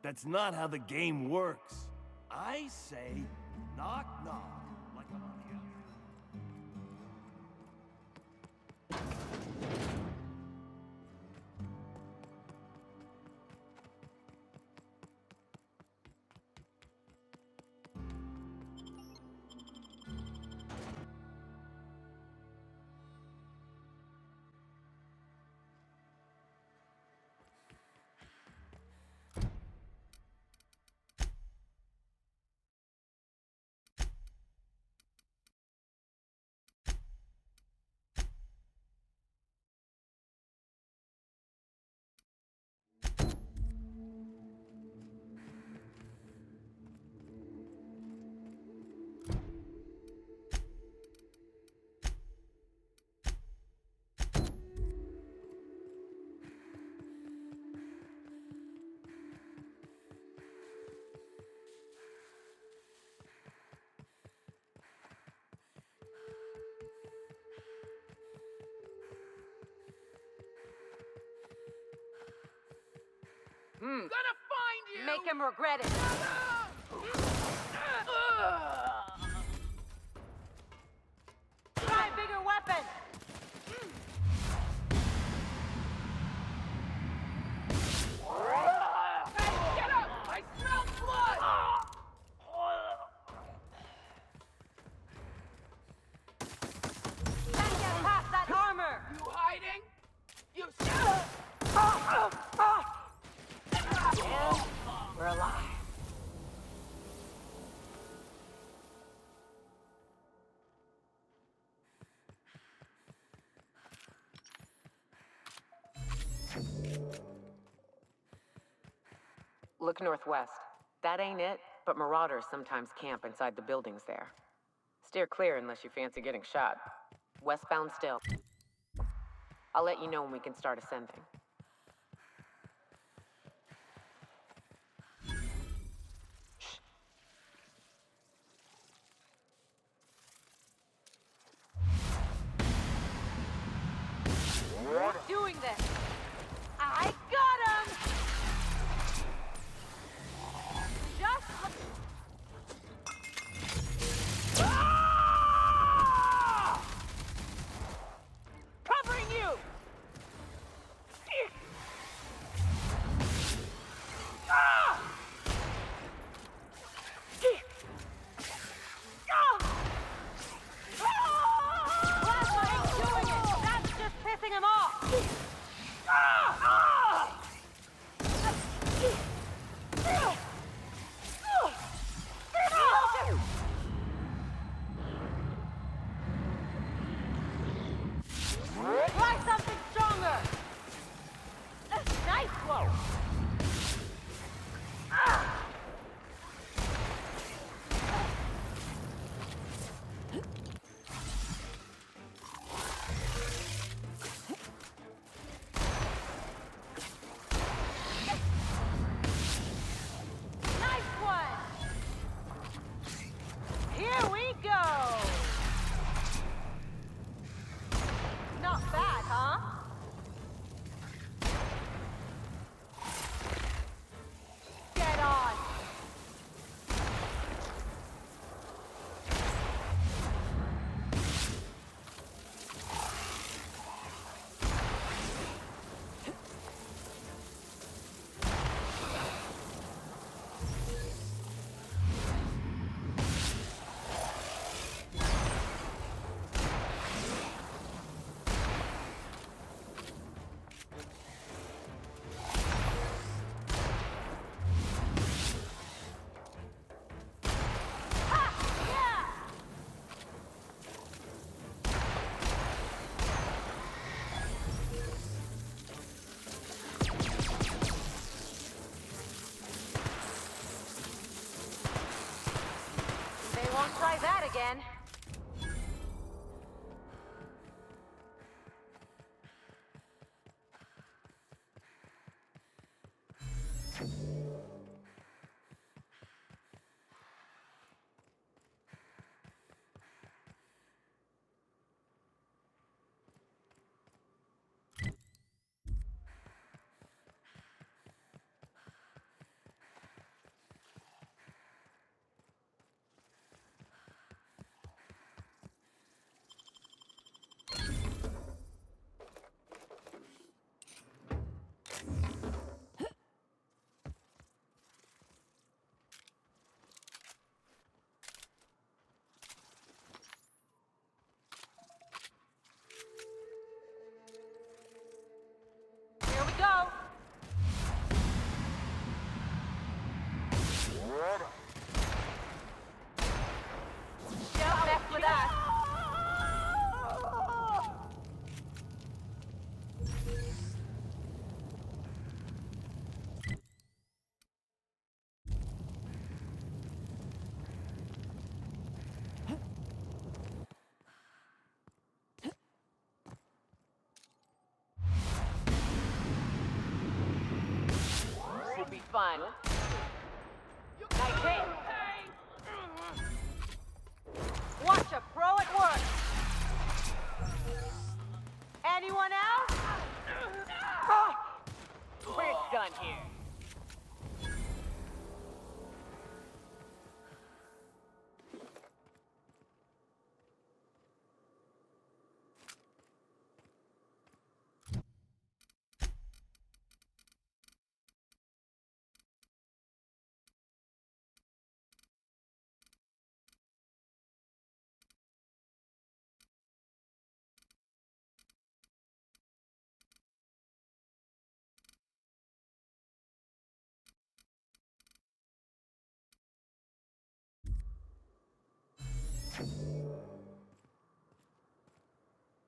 That's not how the game works. I say, knock, knock. Like I'm on the outside. Gonna find you! Make him regret it. Try a bigger weapon! Hey, get up! I smell blood! Gotta get past that armor! You hiding? You Look northwest. That ain't it, but marauders sometimes camp inside the buildings there. Steer clear unless you fancy getting shot. Westbound still. I'll let you know when we can start ascending. We're doing this! I got him! Just... Covering you! Plasma ain't doing it! That's just pissing him off! Try something stronger! Nice blow! Nice one! Here we go! Not bad, huh? Get on! They won't try that again. Here we go! Don't mess with us! Will be fun. Nice hit. Watch a pro at work. Anyone else? We're done here.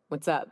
What's up?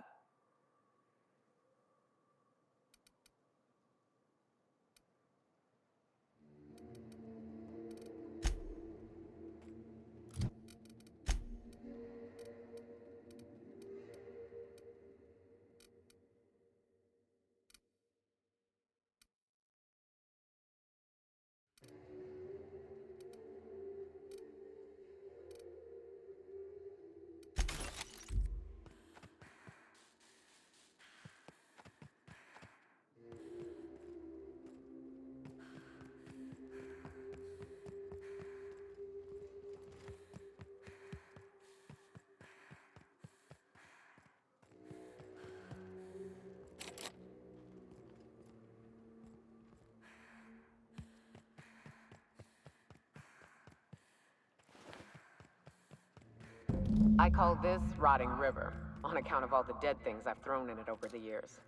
I call this Rotting River, on account of all the dead things I've thrown in it over the years.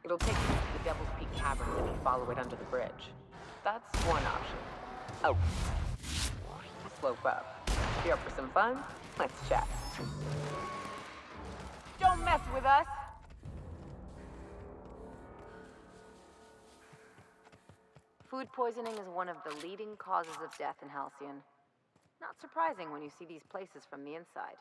It'll take you to the Devil's Peak Caverns if you follow it under the bridge. That's one option. Oh. Slope up. If you're up for some fun, let's chat. Don't mess with us! Food poisoning is one of the leading causes of death in Halcyon. Not surprising when you see these places from the inside.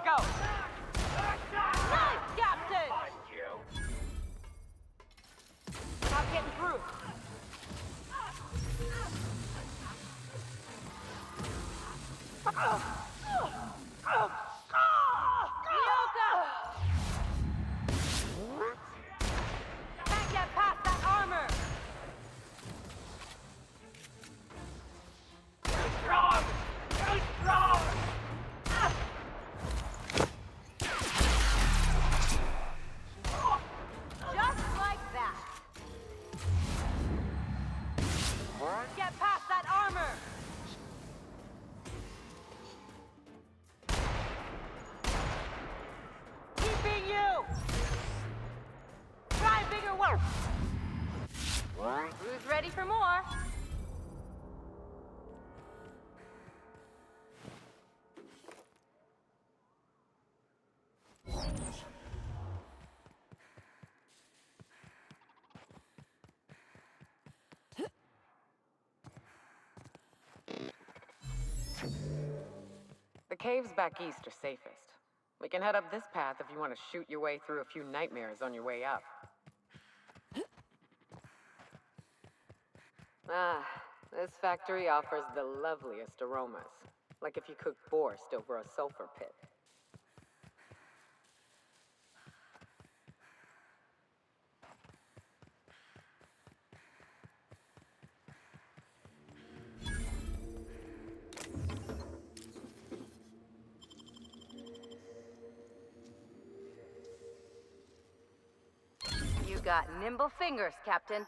Go! Nice, Captain! Not getting through. Can't get past that armor! Too strong! Too strong! Just like that. Get past that armor! Keeping you! Try bigger work! Who's ready for more? The caves back east are safest. We can head up this path if you want to shoot your way through a few nightmares on your way up. This factory offers the loveliest aromas. Like if you cook borscht over a sulfur pit. You got nimble fingers, Captain.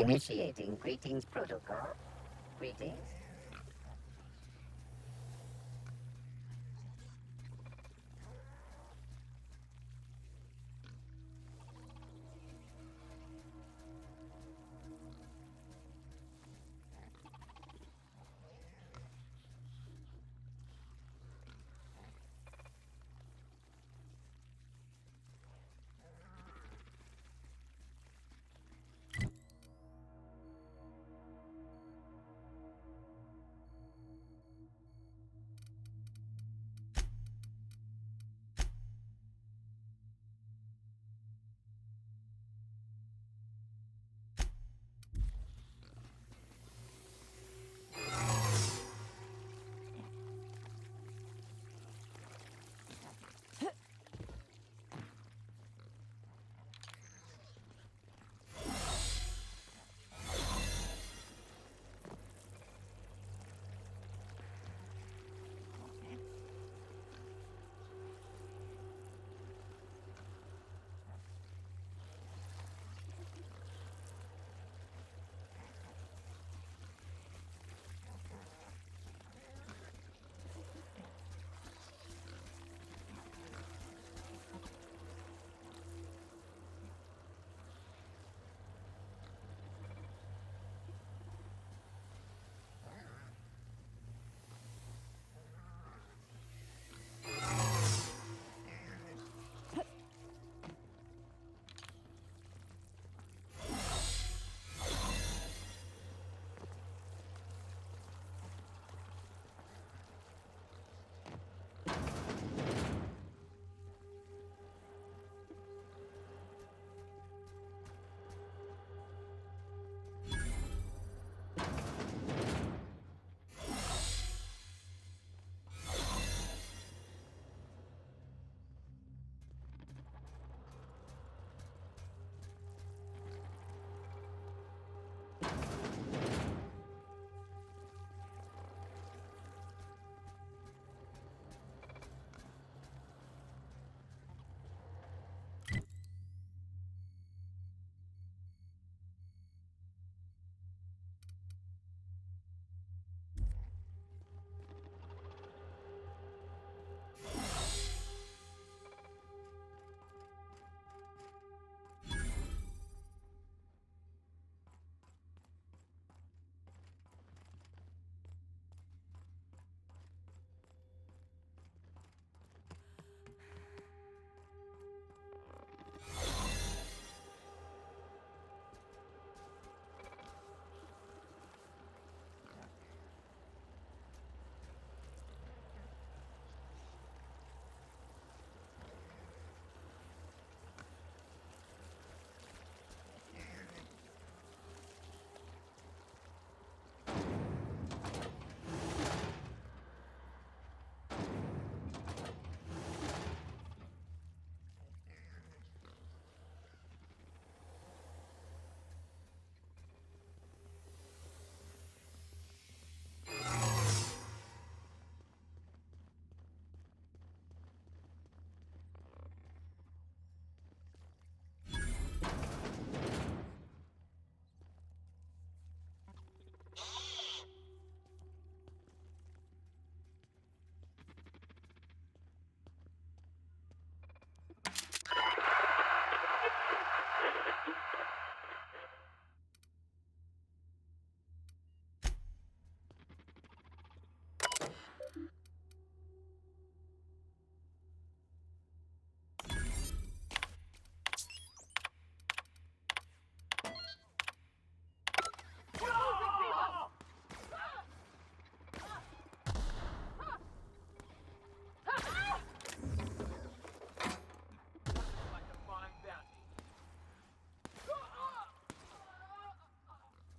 Initiating greetings protocol. Greetings.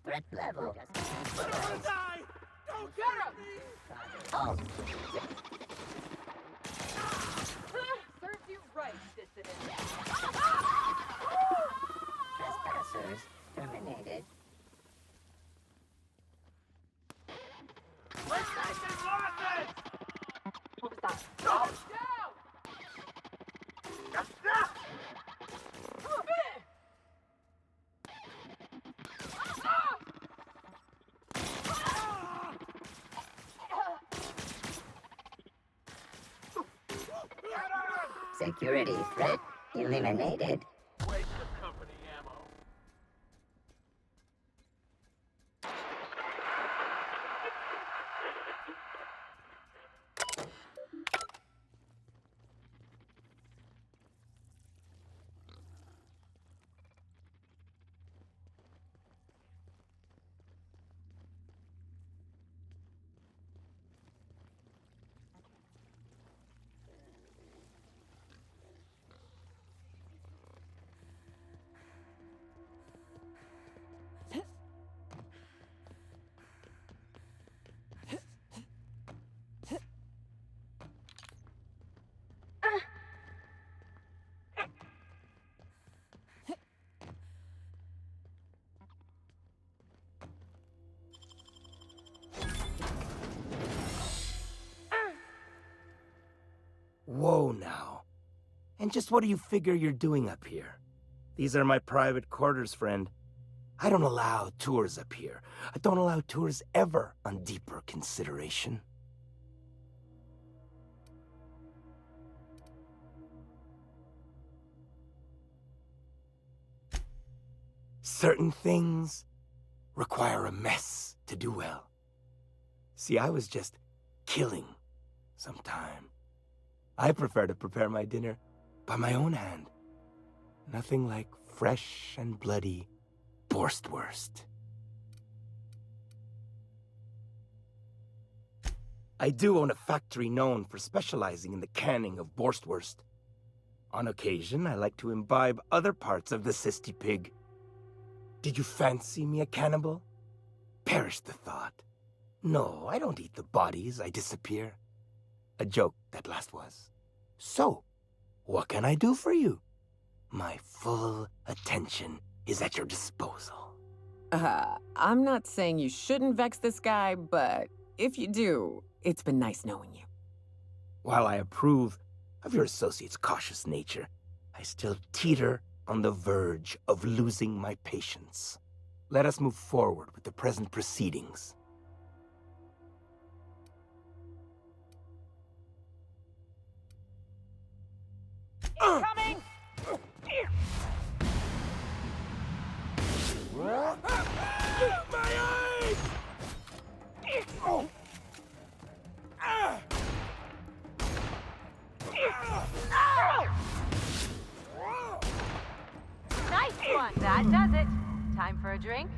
Threat level. I'm gonna die! Don't get him! Oh. Serves you right, dissident. Trespassers terminated. Let's make this losses! What was that? Go! Security threat eliminated. Waste of company ammo. Whoa now. And just what do you figure you're doing up here? These are my private quarters, friend. I don't allow tours up here. I don't allow tours ever on deeper consideration. Certain things require a mess to do well. See, I was just killing some time. I prefer to prepare my dinner by my own hand. Nothing like fresh and bloody Borstwurst. I do own a factory known for specializing in the canning of Borstwurst. On occasion, I like to imbibe other parts of the cysty pig. Did you fancy me a cannibal? Perish the thought. No, I don't eat the bodies, I disappear. A joke, that last was. So, what can I do for you? My full attention is at your disposal. I'm not saying you shouldn't vex this guy, but if you do, it's been nice knowing you. While I approve of your associate's cautious nature, I still teeter on the verge of losing my patience. Let us move forward with the present proceedings. Incoming! My eyes! Nice one. That does it. Time for a drink?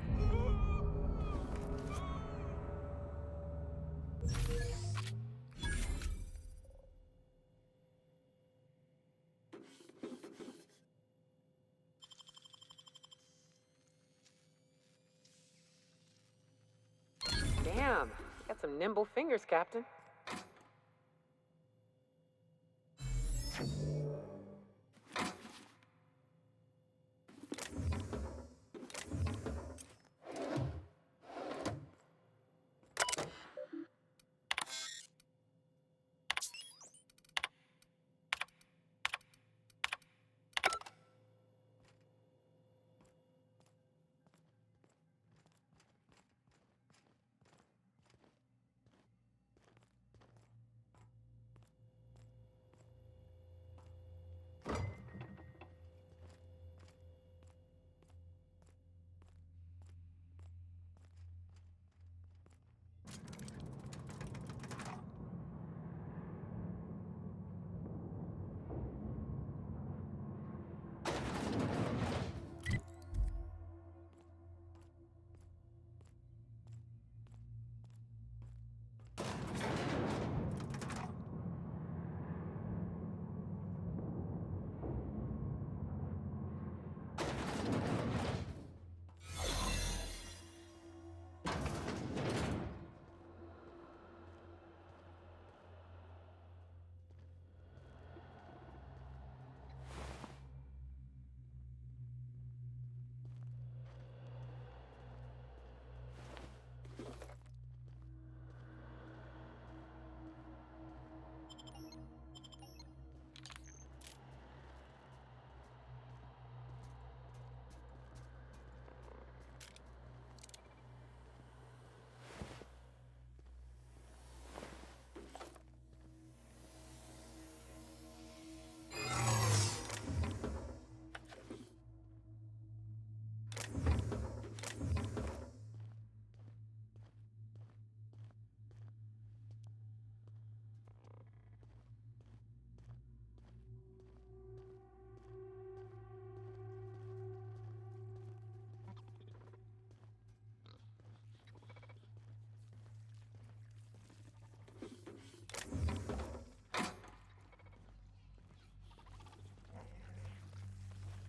Damn, got some nimble fingers, Captain.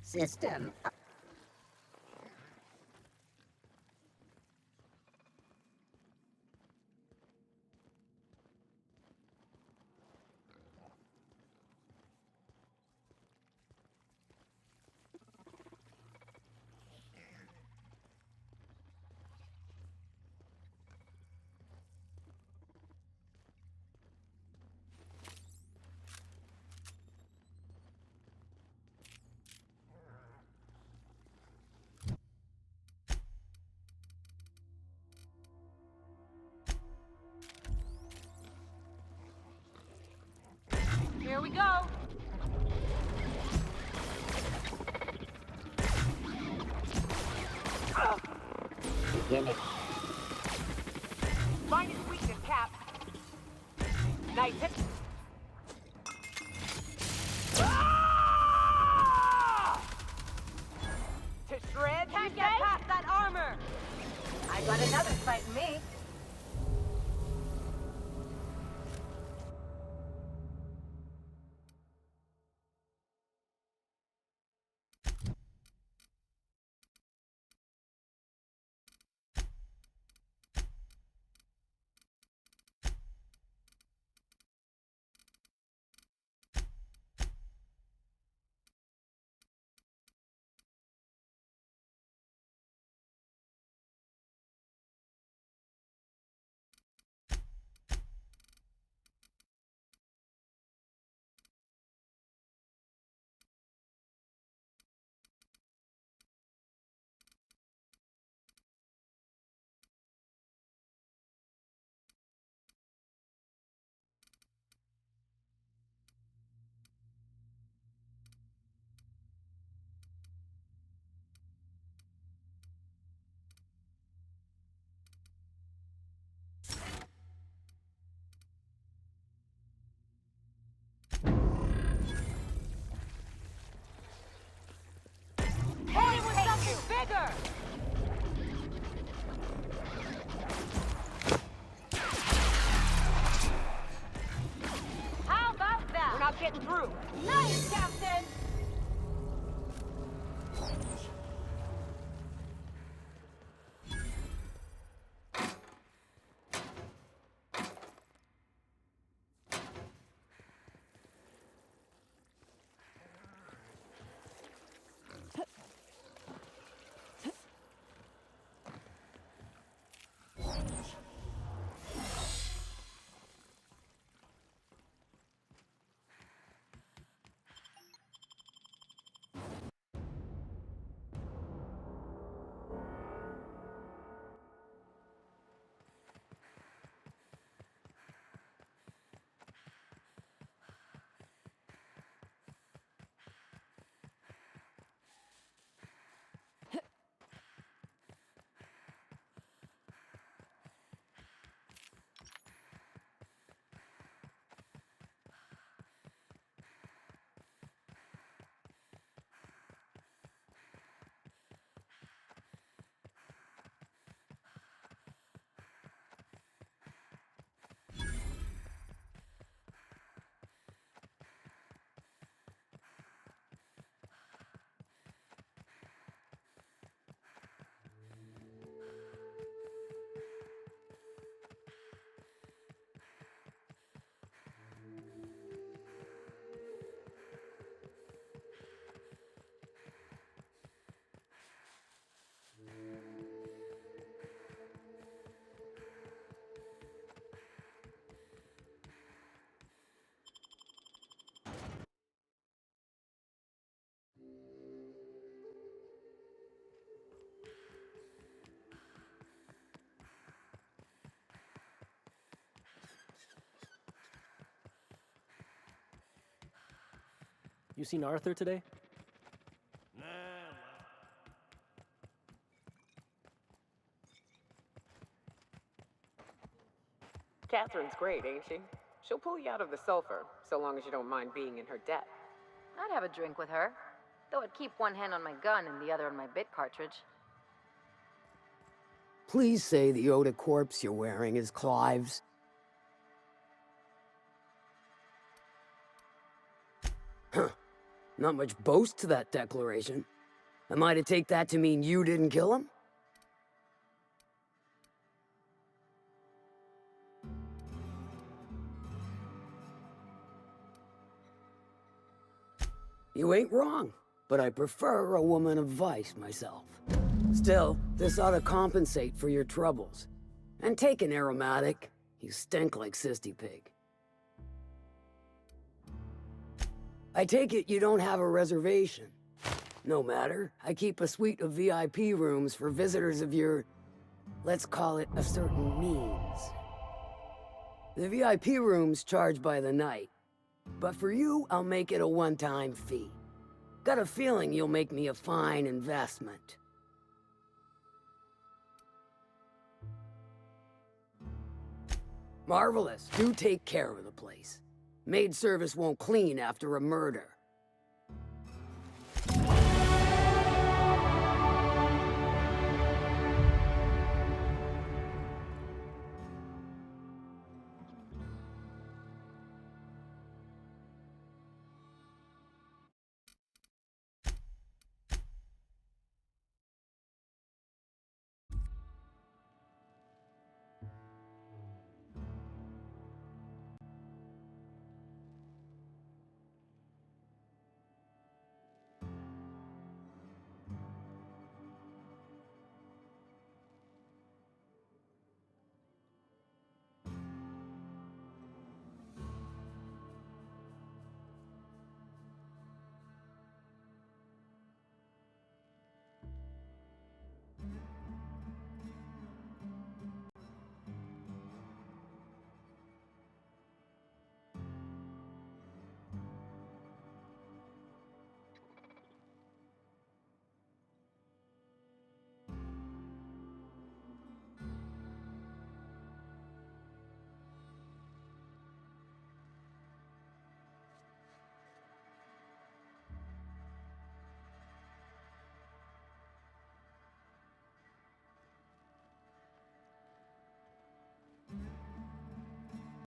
system. Here we go. Beginning. Find his weakness, Cap. Nice hit. Ah! To shred? Can't get past that armor! I got another fighting me. Bigger! How about that? We're not getting through. Nice, Captain! You seen Arthur today? Catherine's great, ain't she? She'll pull you out of the sulfur, so long as you don't mind being in her debt. I'd have a drink with her, though I'd keep one hand on my gun and the other on my bit cartridge. Please say the Yoda corpse you're wearing is Clive's. Not much boast to that declaration. Am I to take that to mean you didn't kill him? You ain't wrong, but I prefer a woman of vice myself. Still, this ought to compensate for your troubles. And take an aromatic. You stink like Sissy Pig. I take it you don't have a reservation. No matter, I keep a suite of VIP rooms for visitors of your, let's call it a certain means. The VIP rooms charge by the night, but for you, I'll make it a one-time fee. Got a feeling you'll make me a fine investment. Marvelous. Do take care of the place. Maid service won't clean after a murder.